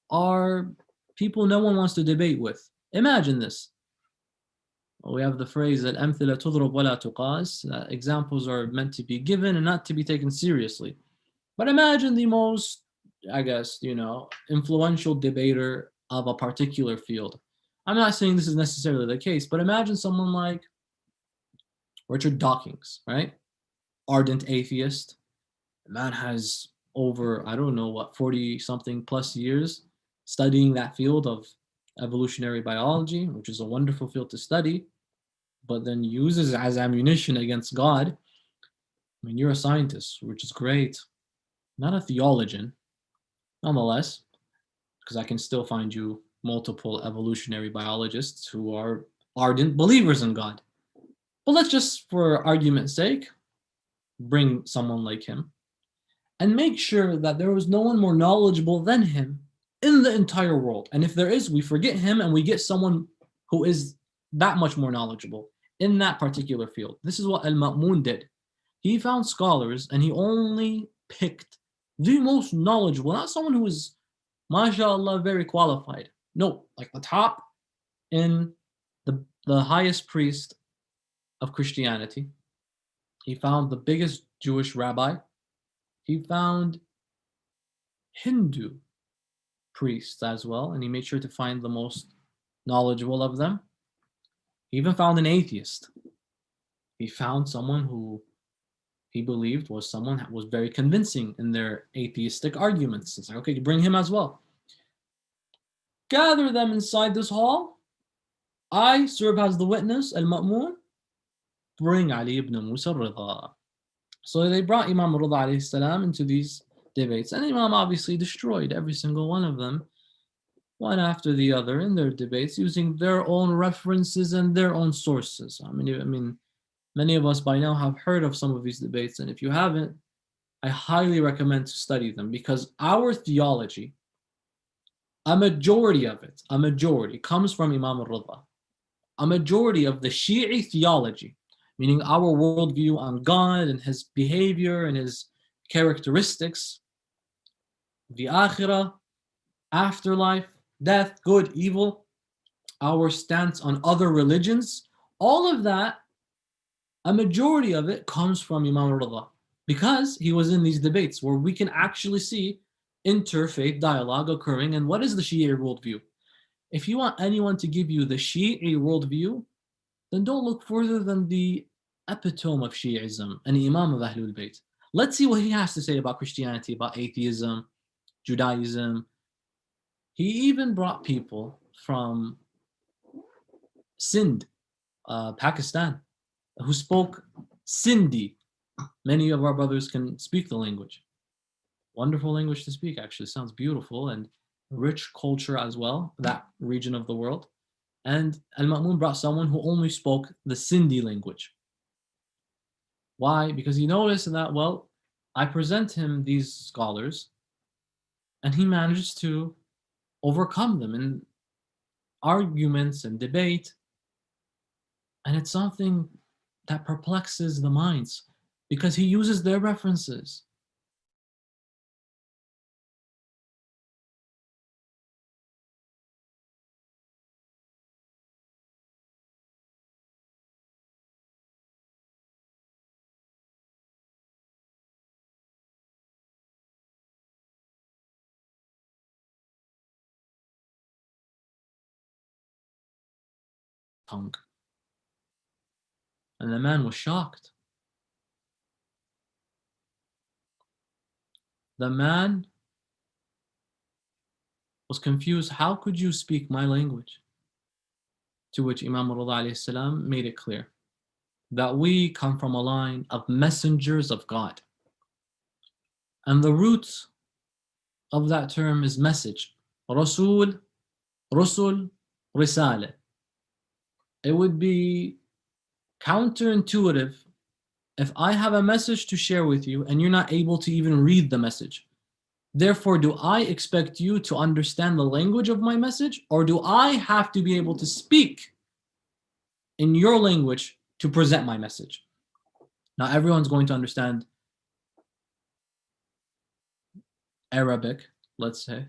are people no one wants to debate with. Imagine this. We have the phrase that أمثلة تضرب ولا تقاس. Examples are meant to be given and not to be taken seriously. But imagine the most, I guess, influential debater of a particular field. I'm not saying this is necessarily the case, but imagine someone like Richard Dawkins, right? Ardent atheist. The man has over, 40 something plus years studying that field of evolutionary biology, which is a wonderful field to study, but then uses it as ammunition against God. I mean, you're a scientist, which is great. Not a theologian, nonetheless, because I can still find you multiple evolutionary biologists who are ardent believers in God. But let's just, for argument's sake, bring someone like him and make sure that there was no one more knowledgeable than him in the entire world. And if there is, we forget him and we get someone who is that much more knowledgeable in that particular field. This is what Al-Ma'mun did. He found scholars and he only picked the most knowledgeable, not someone who is, mashallah, very qualified. No, like the top in the highest priest of Christianity. He found the biggest Jewish rabbi. He found Hindu priests as well, and he made sure to find the most knowledgeable of them. He even found an atheist. He found someone who he believed was someone that was very convincing in their atheistic arguments. It's like, okay, bring him as well. Gather them inside this hall. I serve as the witness, Al-Ma'mun. Bring Ali ibn Musa al-Rida. So they brought Imam al-Rida alayhi salam into these debates, and Imam obviously destroyed every single one of them, one after the other, in their debates, using their own references and their own sources. I mean, many of us by now have heard of some of these debates, and if you haven't, I highly recommend to study them, because our theology, a majority of it, comes from Imam al-Rida. A majority of the Shi'i theology, meaning our worldview on God and his behavior and his characteristics, the akhirah, afterlife, death, good, evil, our stance on other religions, all of that, a majority of it comes from Imam al-Rida, because he was in these debates where we can actually see interfaith dialogue occurring. And what is the Shi'i worldview? If you want anyone to give you the Shi'i worldview, then don't look further than the epitome of Shi'ism, an Imam of Ahlul Bayt. Let's see what he has to say about Christianity, about atheism, Judaism. He even brought people from Sindh, Pakistan, who spoke Sindhi. Many of our brothers can speak the language. Wonderful language to speak, actually. Sounds beautiful and rich culture as well, that region of the world. And Al-Ma'mun brought someone who only spoke the Sindhi language. Why? Because he noticed that, well, I present him these scholars, and he manages to overcome them in arguments and debate. And it's something that perplexes the minds, because he uses their references. tongue. And the man was shocked. The man was confused. How could you speak my language? To which Imam al-Rida made it clear that we come from a line of messengers of God. And the root of that term is message. Rasul, Rusul, Risale. It would be counterintuitive if I have a message to share with you and you're not able to even read the message. Therefore, do I expect you to understand the language of my message, or do I have to be able to speak in your language to present my message? Now, everyone's going to understand Arabic, let's say.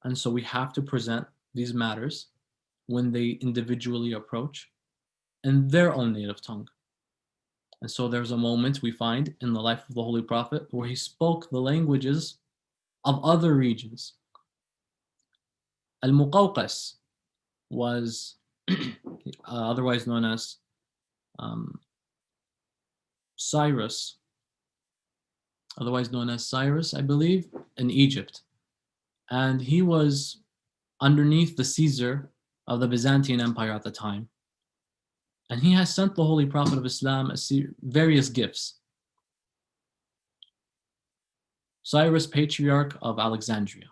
And so we have to present these matters when they individually approach in their own native tongue. And so there's a moment we find in the life of the Holy Prophet where he spoke the languages of other regions. Al-Muqawqas was otherwise known as Cyrus, I believe, in Egypt. And he was underneath the Caesar of the Byzantine Empire at the time. And he has sent the Holy Prophet of Islam various gifts. Cyrus, Patriarch of Alexandria.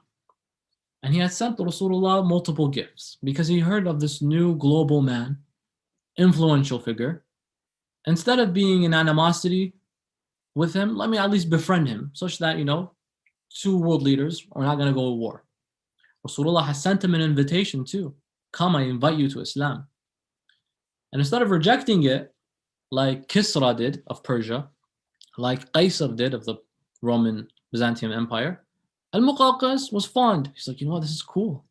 And he had sent Rasulullah multiple gifts because he heard of this new global man, influential figure. Instead of being in animosity with him, let me at least befriend him such that, two world leaders are not going to go to war. Rasulullah has sent him an invitation too. Come, I invite you to Islam. And instead of rejecting it, like Kisra did of Persia, like Qaisar did of the Roman Byzantine Empire, Al-Muqawqas was fond. He's like, this is cool.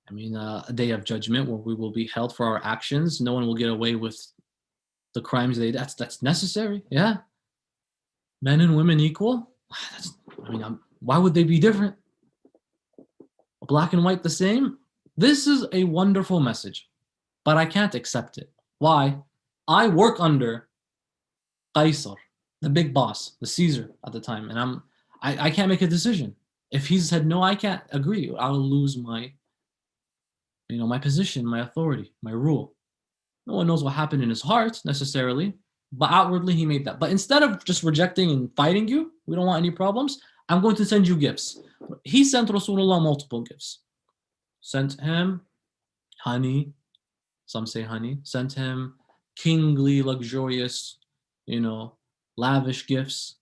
I mean, a day of judgment where we will be held for our actions. No one will get away with the crimes they did. That's necessary. Yeah. Men and women equal. Why would they be different? Black and white the same? This is a wonderful message, but I can't accept it. Why? I work under Qaisar, the big boss, the Caesar at the time, and I can't make a decision. If he said no, I can't agree. I'll lose my position, my authority, my rule. No one knows what happened in his heart necessarily, but outwardly he made that. But instead of just rejecting and fighting you, we don't want any problems, I'm going to send you gifts. He sent Rasulullah multiple gifts. Sent him honey, some say honey. Sent him kingly, luxurious, lavish gifts.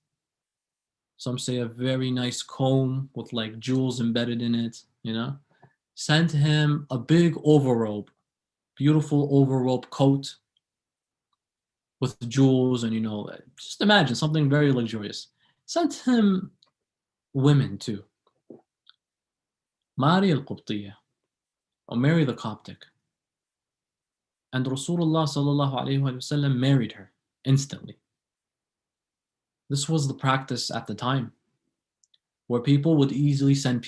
Some say a very nice comb with like jewels embedded in it, Sent him a big overrobe, beautiful overrobe coat with jewels and, just imagine something very luxurious. Sent him women too. Mari al-Qubtiyya, or Mary the Coptic. And Rasulullah sallallahu alayhi wa sallam married her instantly. This was the practice at the time, where people would easily send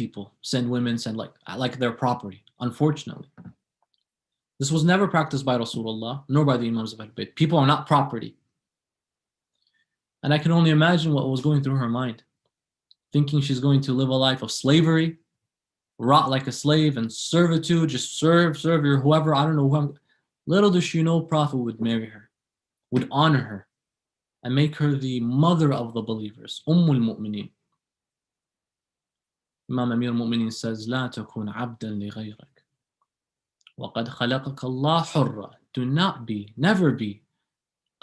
women, send like their property, unfortunately. This was never practiced by Rasulullah, nor by the Imams of Al-Bayt. People are not property. And I can only imagine what was going through her mind, thinking she's going to live a life of slavery, rot like a slave and servitude, just serve your whoever, I don't know who. Little does she know Prophet would marry her, would honor her, and make her the mother of the believers, al-Mu'mineen. Imam Amir al-Mu'mineen says, لا تكون عبدا لغيرك وقد خلقك الله حرا. Do not be, never be,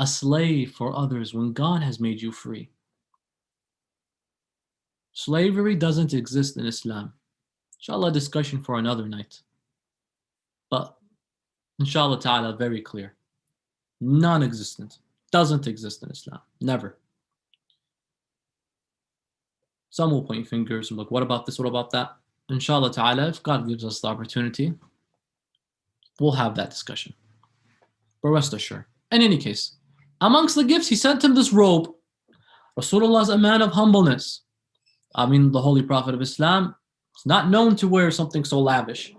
a slave for others when God has made you free. Slavery doesn't exist in Islam. Inshallah, discussion for another night. But inshallah ta'ala, very clear. Non-existent. Doesn't exist in Islam. Never. Some will point fingers and look, what about this? What about that? Inshallah ta'ala, if God gives us the opportunity, we'll have that discussion. But rest assured. In any case, amongst the gifts, he sent him this robe. Rasulullah is a man of humbleness. The Holy Prophet of Islam is not known to wear something so lavish.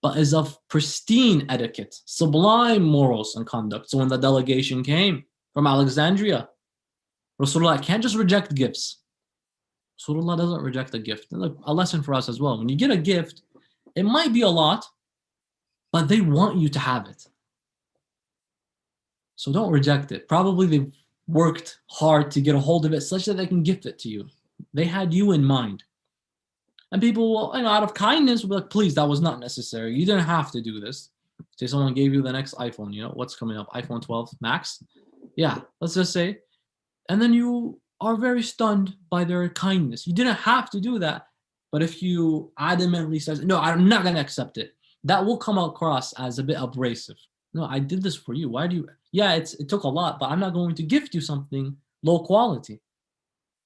but is of pristine etiquette, sublime morals and conduct. So when the delegation came from Alexandria, Rasulullah can't just reject gifts. Rasulullah doesn't reject a gift. And look, a lesson for us as well. When you get a gift, it might be a lot, but they want you to have it. So don't reject it. Probably they've worked hard to get a hold of it such that they can gift it to you. They had you in mind. And people will, out of kindness, will be like, please, that was not necessary. You didn't have to do this. Say someone gave you the next iPhone, what's coming up? iPhone 12 Max? Yeah, let's just say. And then you are very stunned by their kindness. You didn't have to do that. But if you adamantly say, no, I'm not going to accept it, that will come across as a bit abrasive. No, I did this for you. Why do you? Yeah, it took a lot, but I'm not going to gift you something low quality.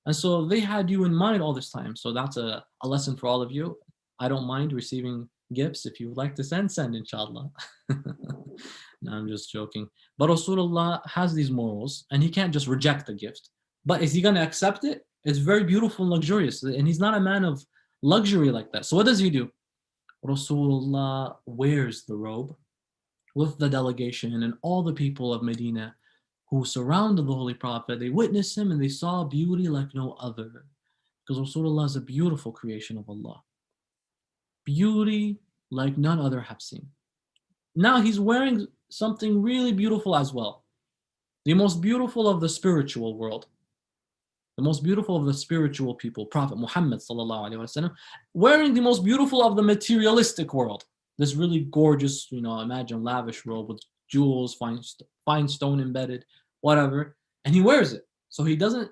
And so they had you in mind all this time. So that's a lesson for all of you. I don't mind receiving gifts. If you would like to send, inshallah. No, I'm just joking. But Rasulullah has these morals, and he can't just reject the gift. But is he going to accept it? It's very beautiful and luxurious. And he's not a man of luxury like that. So what does he do? Rasulullah wears the robe with the delegation and all the people of Medina who surrounded the Holy Prophet. They witnessed him and they saw beauty like no other. Because Rasulullah is a beautiful creation of Allah. Beauty like none other have seen. Now he's wearing something really beautiful as well. The most beautiful of the spiritual world. The most beautiful of the spiritual people, Prophet Muhammad sallallahu alaihi wasallam, wearing the most beautiful of the materialistic world. This really gorgeous, imagine lavish robe with jewels, fine stone embedded, whatever, and he wears it. So he doesn't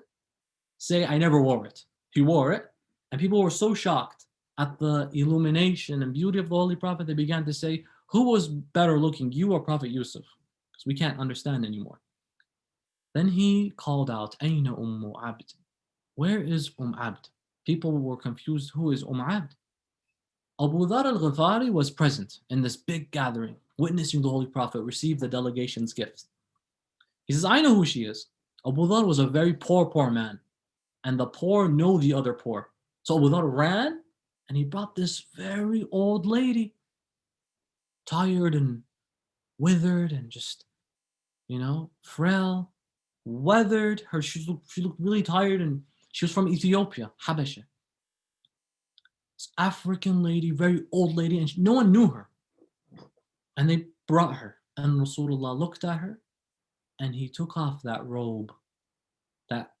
say, I never wore it. He wore it, and people were so shocked at the illumination and beauty of the Holy Prophet, they began to say, who was better looking, you or Prophet Yusuf? Because we can't understand anymore. Then he called out, Ayna Abd? Where is Abd? People were confused, who is Abd? Abu Dhar al-Ghifari was present in this big gathering, witnessing the Holy Prophet receive the delegation's gifts. He says, I know who she is. Abu Dhar was a very poor man, and the poor know the other poor. So Abu Dhar ran, and he brought this very old lady, tired and withered and just, frail, weathered. She looked really tired, and she was from Ethiopia, Habasha. This African lady, very old lady, and no one knew her. And they brought her, and Rasulullah looked at her, and he took off that robe, that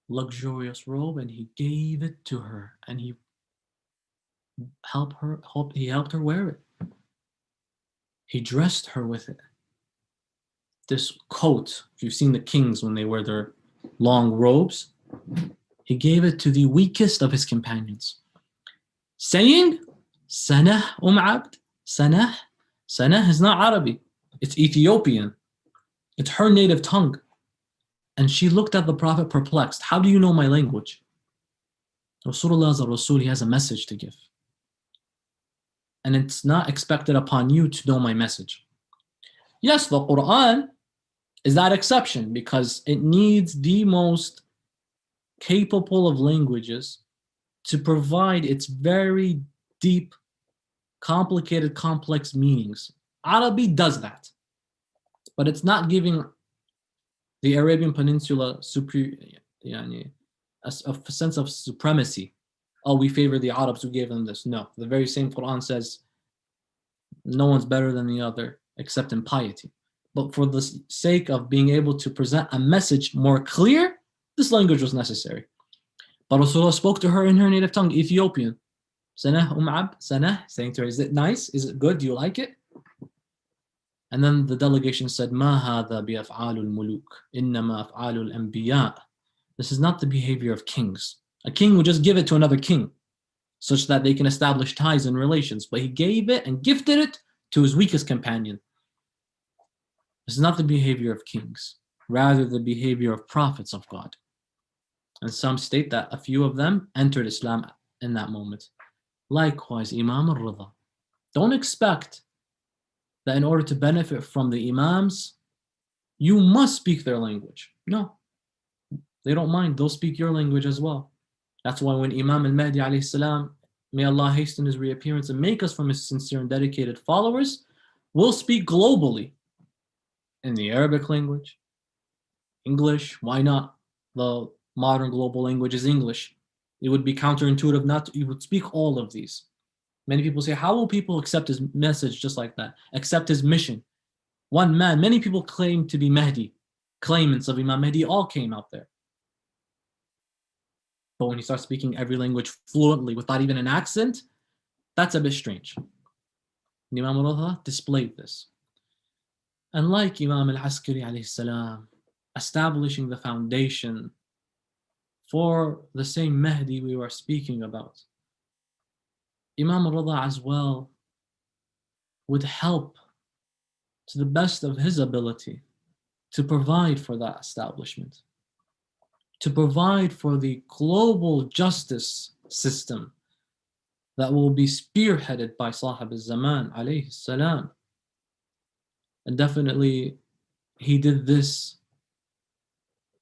luxurious robe, and he gave it to her, and he helped her wear it. He dressed her with it. This coat, if you've seen the kings when they wear their long robes, he gave it to the weakest of his companions, saying, Sanah Abd. Sanah is not Arabic, it's Ethiopian. It's her native tongue. And she looked at the Prophet perplexed. How do you know my language? Rasulullah is a Rasul, he has a message to give. And it's not expected upon you to know my message. Yes, the Quran is that exception because it needs the most capable of languages to provide its very deep, complicated, complex meanings. Arabic does that, but it's not giving the Arabian Peninsula a sense of supremacy. Oh, we favor the Arabs who gave them this. No, the very same Quran says no one's better than the other except in piety. But for the sake of being able to present a message more clear, this language was necessary. But Rasulullah spoke to her in her native tongue, Ethiopian. Sanah Abd, Sanah, saying to her, is it nice? Is it good? Do you like it? And then the delegation said, Ma hadha bi af'alul muluk, innama af'alul anbiya. This is not the behavior of kings. A king would just give it to another king, such that they can establish ties and relations. But he gave it and gifted it to his weakest companion. This is not the behavior of kings, rather the behavior of prophets of God. And some state that a few of them entered Islam in that moment. Likewise, Imam al-Rida. Don't expect that in order to benefit from the Imams, you must speak their language. No, they don't mind. They'll speak your language as well. That's why when Imam al-Mahdi alayhi salam may Allah hasten his reappearance and make us from his sincere and dedicated followers, will speak globally in the Arabic language, English, why not? The modern global language is English. It would be counterintuitive not to, you would speak all of these. Many people say, how will people accept his message just like that? Accept his mission? One man, many people claim to be Mahdi, claimants of Imam Mahdi all came out there. But when you start speaking every language fluently without even an accent, that's a bit strange. And Imam al-Rida displayed this. And like Imam al-Askari alayhi salam, establishing the foundation for the same Mahdi we were speaking about, Imam al-Rida as well would help to the best of his ability to provide for that establishment, to provide for the global justice system that will be spearheaded by Sahib al-Zaman alayhi salam. And definitely he did this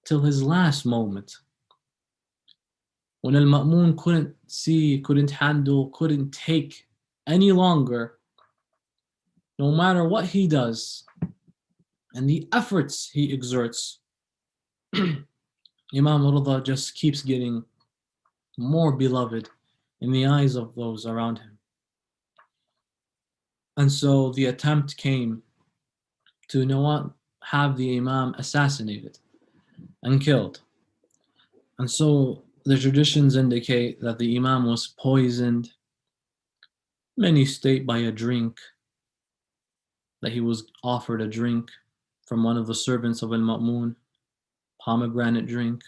till his last moment. When al-Ma'mun couldn't see, couldn't handle, couldn't take any longer, no matter what he does and the efforts he exerts, Imam al-Rida just keeps getting more beloved in the eyes of those around him. And so the attempt came to, you know what, have the Imam assassinated and killed. And so the traditions indicate that the Imam was poisoned. Many state by a drink, that he was offered a drink from one of the servants of al-Ma'mun, pomegranate drink.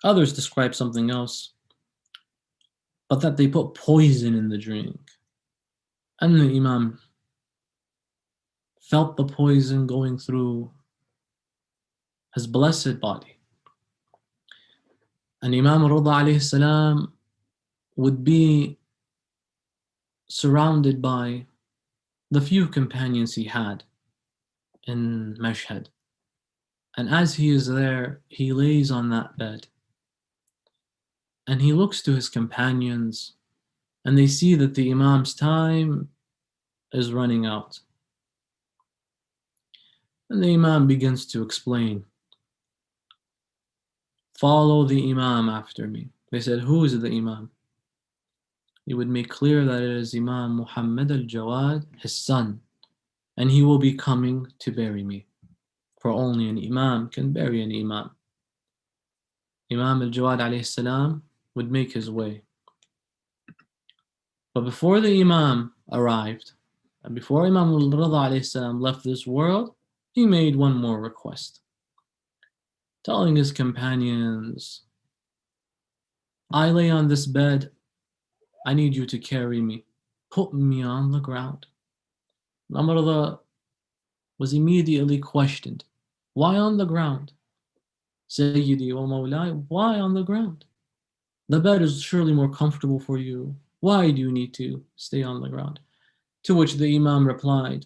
Others describe something else, but that they put poison in the drink. And the Imam felt the poison going through his blessed body. And Imam al-Rida alayhi salam would be surrounded by the few companions he had in Mashhad. And as he is there, he lays on that bed and he looks to his companions and they see that the Imam's time is running out. And the Imam begins to explain, follow the Imam after me. They said, who is the Imam? He would make clear that it is Imam Muhammad al-Jawad, his son, and he will be coming to bury me. For only an Imam can bury an Imam. Imam al-Jawad alayhi salam would make his way. But before the Imam arrived, and before Imam al-Rida alayhi salam left this world, he made one more request, telling his companions, I lay on this bed, I need you to carry me, put me on the ground. Imam al-Rida was immediately questioned, why on the ground? Sayyidi wa Mawlai, why on the ground? The bed is surely more comfortable for you. Why do you need to stay on the ground? To which the Imam replied,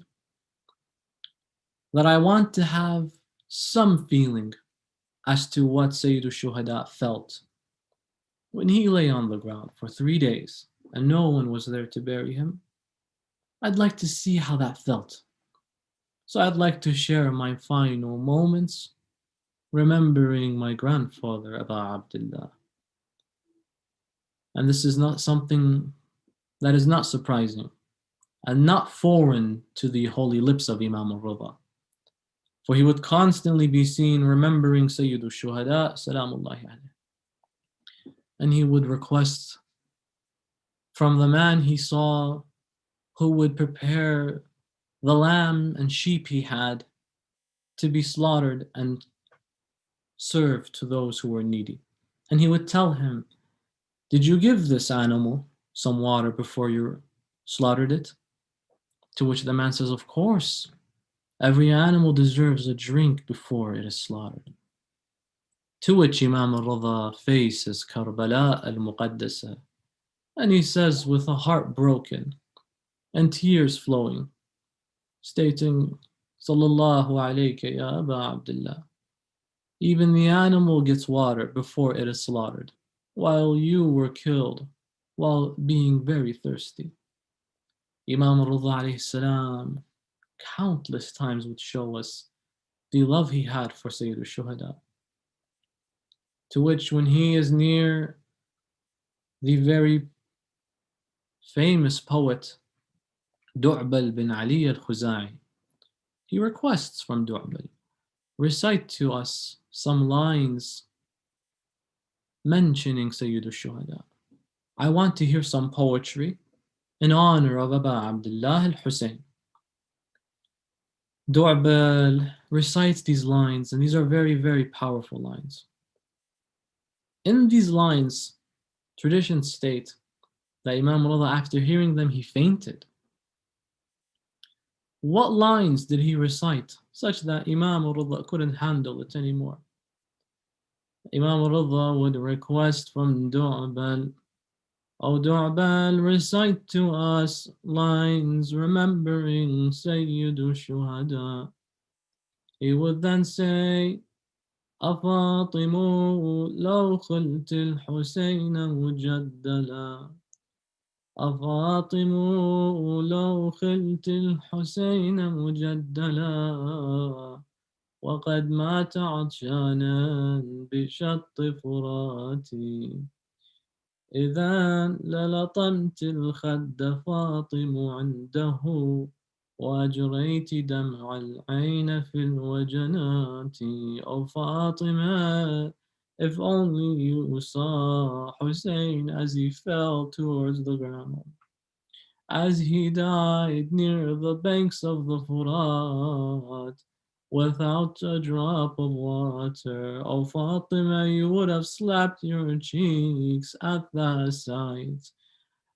that I want to have some feeling as to what Sayyid al-Shuhada felt when he lay on the ground for 3 days and no one was there to bury him. I'd like to see how that felt. So I'd like to share my final moments remembering my grandfather, Abu Abdullah. And this is not something that is not surprising and not foreign to the holy lips of Imam al-Rida. For he would constantly be seen remembering Sayyid al-Shuhada, salamullahi alayhi. And he would request from the man he saw who would prepare the lamb and sheep he had to be slaughtered and served to those who were needy. And he would tell him, did you give this animal some water before you slaughtered it? To which the man says, of course. Every animal deserves a drink before it is slaughtered. To which Imam al-Rida faces Karbala al-Muqaddasa, and he says with a heart broken and tears flowing, stating, Sallallahu alayka ya Aba Abdullah, even the animal gets water before it is slaughtered, while you were killed while being very thirsty. Imam al-Rida alayhi salam countless times would show us the love he had for Sayyid al-Shuhada, to which when he is near the very famous poet Du'bal bin Ali al-Khuzai, he requests from Du'bal, recite to us some lines mentioning Sayyid al-Shuhada. I want to hear some poetry in honor of Aba Abdullah al-Hussein. Du'bal recites these lines, and these are very, very powerful lines. In these lines, traditions state that Imam Rida, after hearing them, he fainted. What lines did he recite such that Imam Rida couldn't handle it anymore? Imam Rida would request from Du'bal, "O Du'bal, recite to us lines remembering Sayyidu Shuhada." He would then say, أفاطم لو خلت الحسين مجدلا أفاطم لو خلت الحسين مجدلا وقد مات عطشانا بشط فراتي إذا للطمت الخد فاطم عنده وأجريت دمع العين في الوجنات أو فاطمة. If only you saw Hussein as he fell towards the ground, as he died near the banks of the Furat, without a drop of water. Oh Fatima, you would have slapped your cheeks at that sight,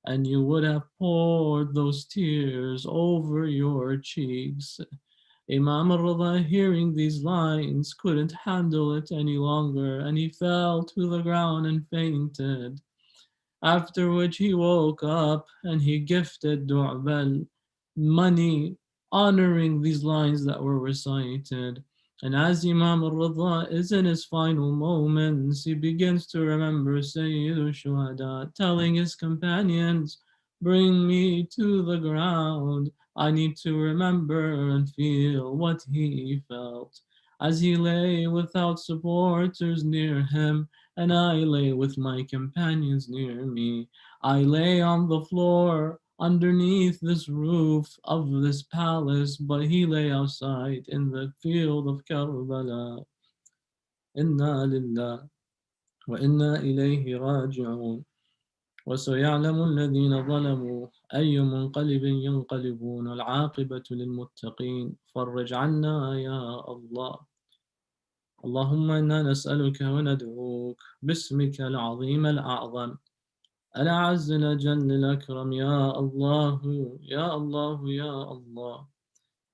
and you would have poured those tears over your cheeks. Imam al-Rida, hearing these lines, couldn't handle it any longer, and he fell to the ground and fainted. After which he woke up and he gifted Du'bal money honoring these lines that were recited. And as Imam al-Rida is in his final moments, he begins to remember Sayyid al-Shuhada telling his companions, "Bring me to the ground. I need to remember and feel what he felt." As he lay without supporters near him, and I lay with my companions near me. I lay on the floor underneath this roof of this palace, but he lay outside in the field of Karbala. Inna lillah wa inna ilayhi raji'un. وسيعلم الذين ظلموا أي منقلب ينقلبون العاقبة للمتقين فرج عنا يا الله. اللهم إنا نسألك وندعوك باسمك العظيم الأعظم الأعز الأجل الأكرم يا الله يا الله يا الله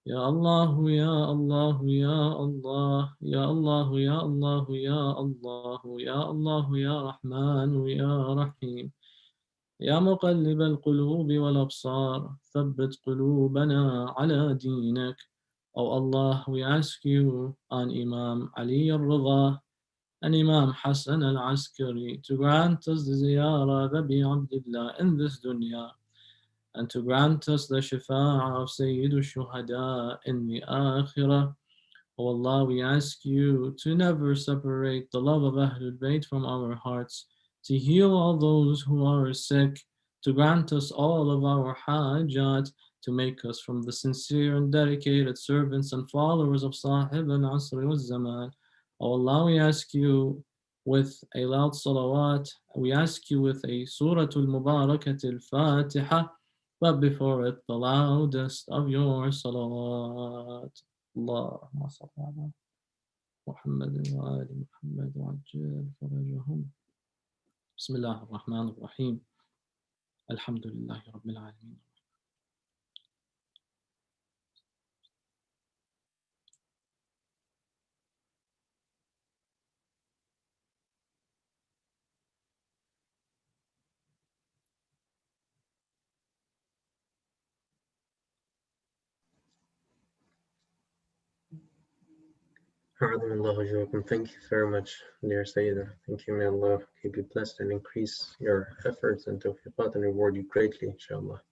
يا الله يا الله يا الله يا الله يا الله يا الله يا الله يا رحمن يا رحيم يا مقلب القلوب والأبصار ثبت قلوبنا على دينك. Oh Allah, we ask you on Imam Ali al-Rida and Imam Hassan Al-Askari to grant us the ziyarah Rabi I in this dunya, and to grant us the shafa'ah of Sayyid al-Shuhada in the akhirah. O Allah, we ask you to never separate the love of Ahlul Bayt from our hearts, to heal all those who are sick, to grant us all of our hajat, to make us from the sincere and dedicated servants and followers of Sahib al-Asr wal-Zaman. O Allah, we ask you with a loud salawat, we ask you with a Suratul Mubarakat al-Fatiha, but before it the loudest of your salawat. اللهم صل على محمد وآل محمد وعجل فرجهم. بسم الله الرحمن الرحيم. الحمد لله رب العالمين. أعظم الله أجركم. Thank you very much, dear Sayyida. Thank you. May Allah keep you blessed and increase your efforts and tawfiqat and reward you greatly, inshallah.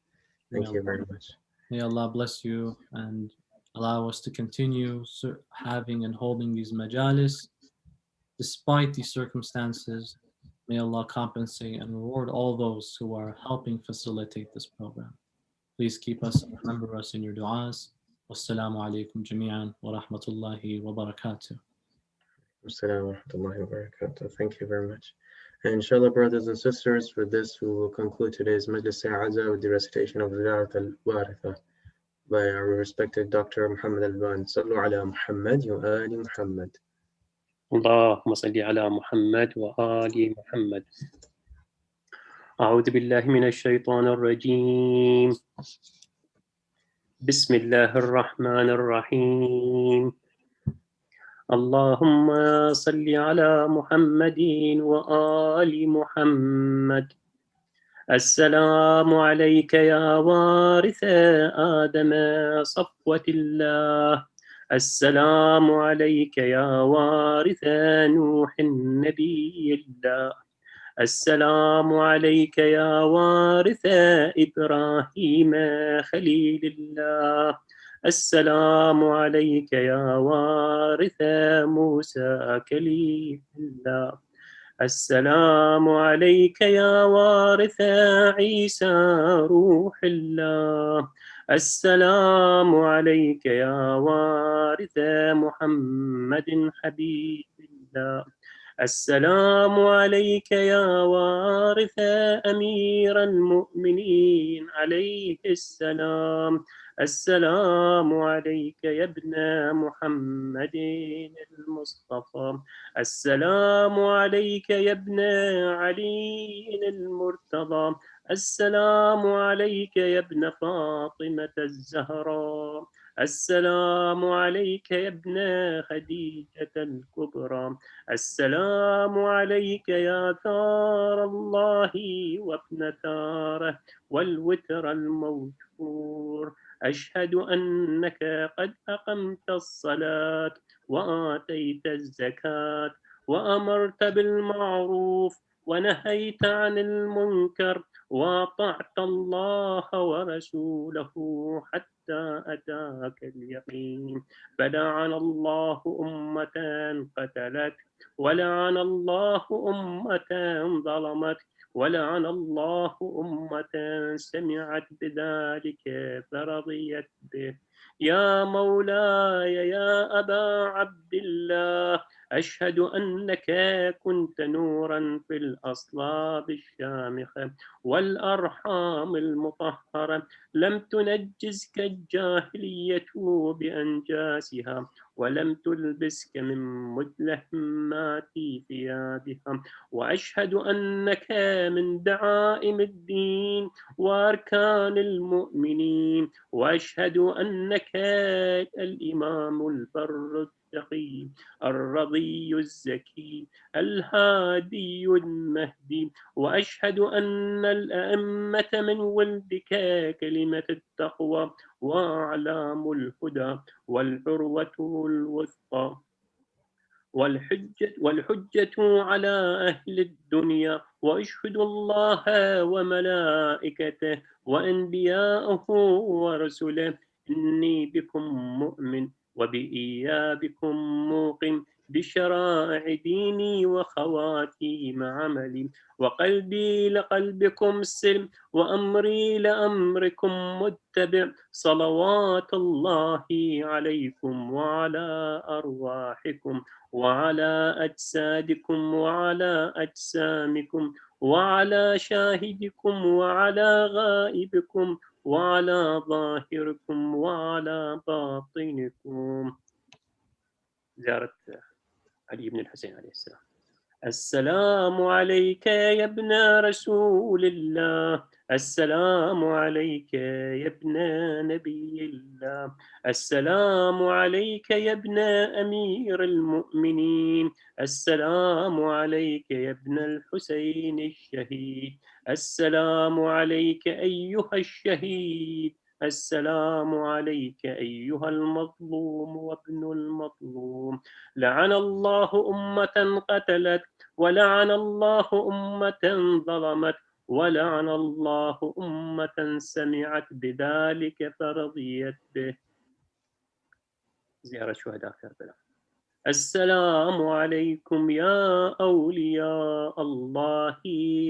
Thank you very much. May Allah bless you and allow us to continue having and holding these majalis despite these circumstances. May Allah compensate and reward all those who are helping facilitate this program. Please keep us and remember us in your du'as. Wassalamu alaikum jami'an wa rahmatullahi wa barakatuh. Assalamu warahmatullahi wabarakatuh. Thank you very much. And inshallah, brothers and sisters, with this we will conclude today's Majlis I'Aza with the recitation of Ziyarat al-Waritha by our respected Dr. Mohammed Al-Ban. Sallu ala Muhammad wa ali Muhammad. اللهم صل على محمد وآل محمد. أعوذ بالله من الشيطان الرجيم. بسم الله الرحمن الرحيم. اللهم صل على محمد وآل محمد. السلام عليك يا وارث آدم صفوة الله. السلام عليك يا وارث نوح النبي الله. السلام عليك يا وارث إبراهيم خليل الله. السلام عليك يا وارث موسى كليم الله. السلام عليك يا وارث عيسى روح الله. السلام عليك يا وارث محمد حبيب الله. السلام عليك يا وارث أمير المؤمنين عليه السلام. السلام عليك يا ابن محمد المصطفى. السلام عليك يا ابن علي المرتضى. السلام عليك يا ابن فاطمة الزهراء. السلام عليك يا ابن خديجة الكبرى. السلام عليك يا ثار الله وابن ثاره والوتر الموتور. أشهد أنك قد أقمت الصلاة وآتيت الزكاة وأمرت بالمعروف ونهيت عن المنكر وأطعت الله ورسوله حتى أتاك اليقين. فلعن الله أمة قتلت ولعن الله أمة ظلمت ولعن الله أمة سمعت بذلك فرضيت به. يا مولاي يا أبا عبد الله أشهد أنك كنت نورا في الأصلاب الشامخة والأرحام المطهرة. لم تنجزك الجاهلية بأنجاسها ولم تلبسك من مدلهمات ثيابها. وأشهد أنك من دعائم الدين وأركان المؤمنين. وأشهد أنك الإمام البر التقي الرضي الزكي الهادي المهدي. وأشهد أن الأئمة من ولدك كلمة التقوى وأعلام الهدى والعروة الوثقى والحجة على أهل الدنيا. وأشهد الله وملائكته وأنبياءه ورسله إني بكم مؤمن وبإيابكم موقن بشرائع ديني وخواتيم عملي. وقلبي لقلبكم سلم وأمري لأمركم متبع. صلوات الله عليكم وعلى أرواحكم وعلى أجسادكم وعلى أجسامكم وعلى شاهدكم وعلى غائبكم وعلى ظاهركم وعلى باطنكم. زيارة علي بن الحسين عليه السلام. السلام عليك يا ابن رسول الله. السلام عليك يا ابن نبي الله. السلام عليك يا ابن أمير المؤمنين. السلام عليك يا ابن الحسين الشهيد. السلام عليك أيها الشهيد. السلام عليك أيها المظلوم وابن المظلوم. لعن الله أمة قتلت، ولعن الله أمة ظلمت، ولعن الله أمة سمعت بذلك فرضيت به. زيارة شهداء كربلاء. السلام عليكم يا أولياء الله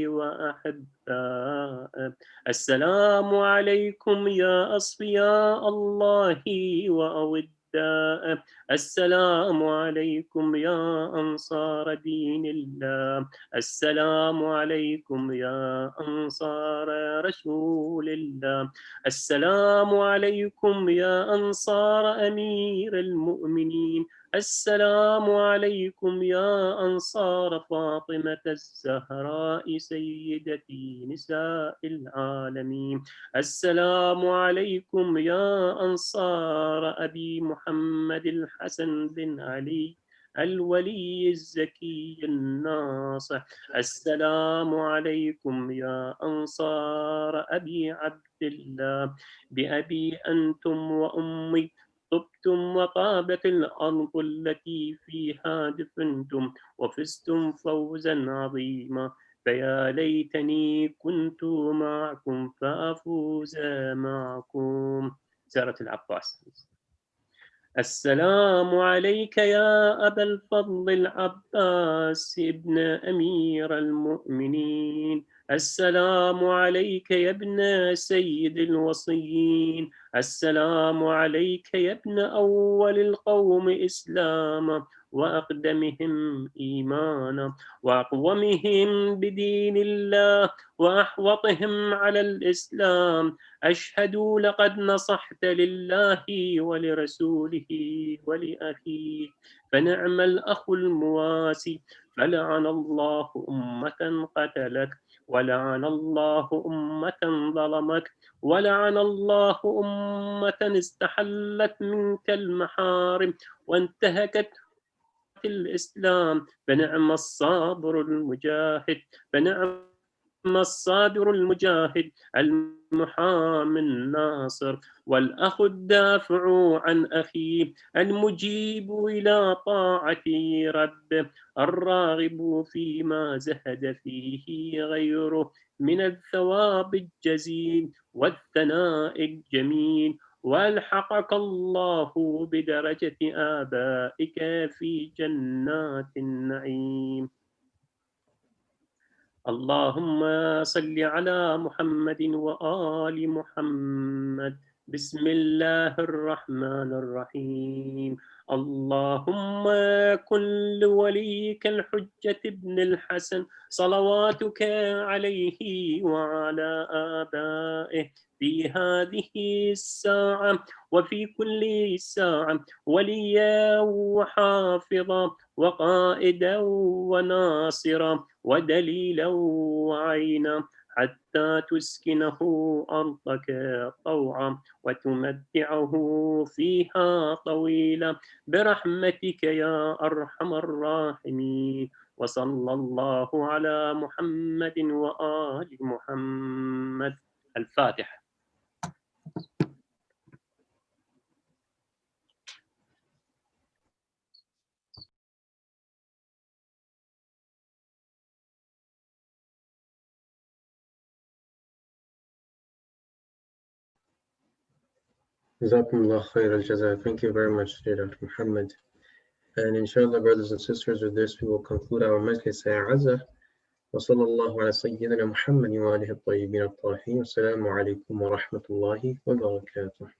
وأحباء. السلام عليكم يا أصفياء الله وأوداء. السلام عليكم يا أنصار دين الله. السلام عليكم يا أنصار رسول الله. السلام عليكم يا أنصار أمير المؤمنين. السلام عليكم يا أنصار فاطمة الزهراء سيدتي نساء العالمين. السلام عليكم يا أنصار أبي محمد الحسن بن علي الولي الزكي الناصح. السلام عليكم يا أنصار أبي عبد الله. بأبي أنتم وأمي طبتم وطابت الأرض التي فيها دفنتم وفزتم فوزا عظيما. فيا ليتني كنت معكم فأفوز معكم. زيارة العباس. السلام عليك يا أبا الفضل العباس ابن أمير المؤمنين. السلام عليك يا ابن سيد الوصيين. السلام عليك يا ابن أول القوم إسلاما وأقدمهم إيمانا وأقومهم بدين الله وأحوطهم على الإسلام. أشهد لقد نصحت لله ولرسوله ولأخيه، فنعم الأخ المواسي. فلعن الله أمة قتلك، ولعن الله أمة ظلمك، ولعن الله أمة استحلت منك المحارم وانتهكت الإسلام. فنعم الصابر المجاهد، فنعم الصابر المجاهد المحامي الناصر، والأخ الدافع عن أخيه، المجيب إلى طاعة ربه، الراغب فيما زهد فيه غيره من الثواب الجزيل والثناء الجميل. والحقك الله بدرجة آبائك في جنات النعيم. اللهم صل على محمد وآل محمد. بسم الله الرحمن الرحيم. اللهم كن لوليك الحجة ابن الحسن صلواتك عليه وعلى آبائه في هذه الساعة وفي كل ساعة وليا وحافظا وقائدا وناصرا ودليلا وعينا، حتى تسكنه أرضك طوعا وتمتعه فيها طويلا برحمتك يا أرحم الراحمين. وصلى الله على محمد وآل محمد. الفاتحة. Jazakumullah khair al-jaza. Thank you very much, Dr. Muhammad. And inshallah, brothers and sisters, with this we will conclude our Majlis Azza. Wa sallallahu ala sayyidina Muhammad wa alihi at-tayyibin at-tahirin. Assalamu alaikum wa rahmatullahi wa barakatuh.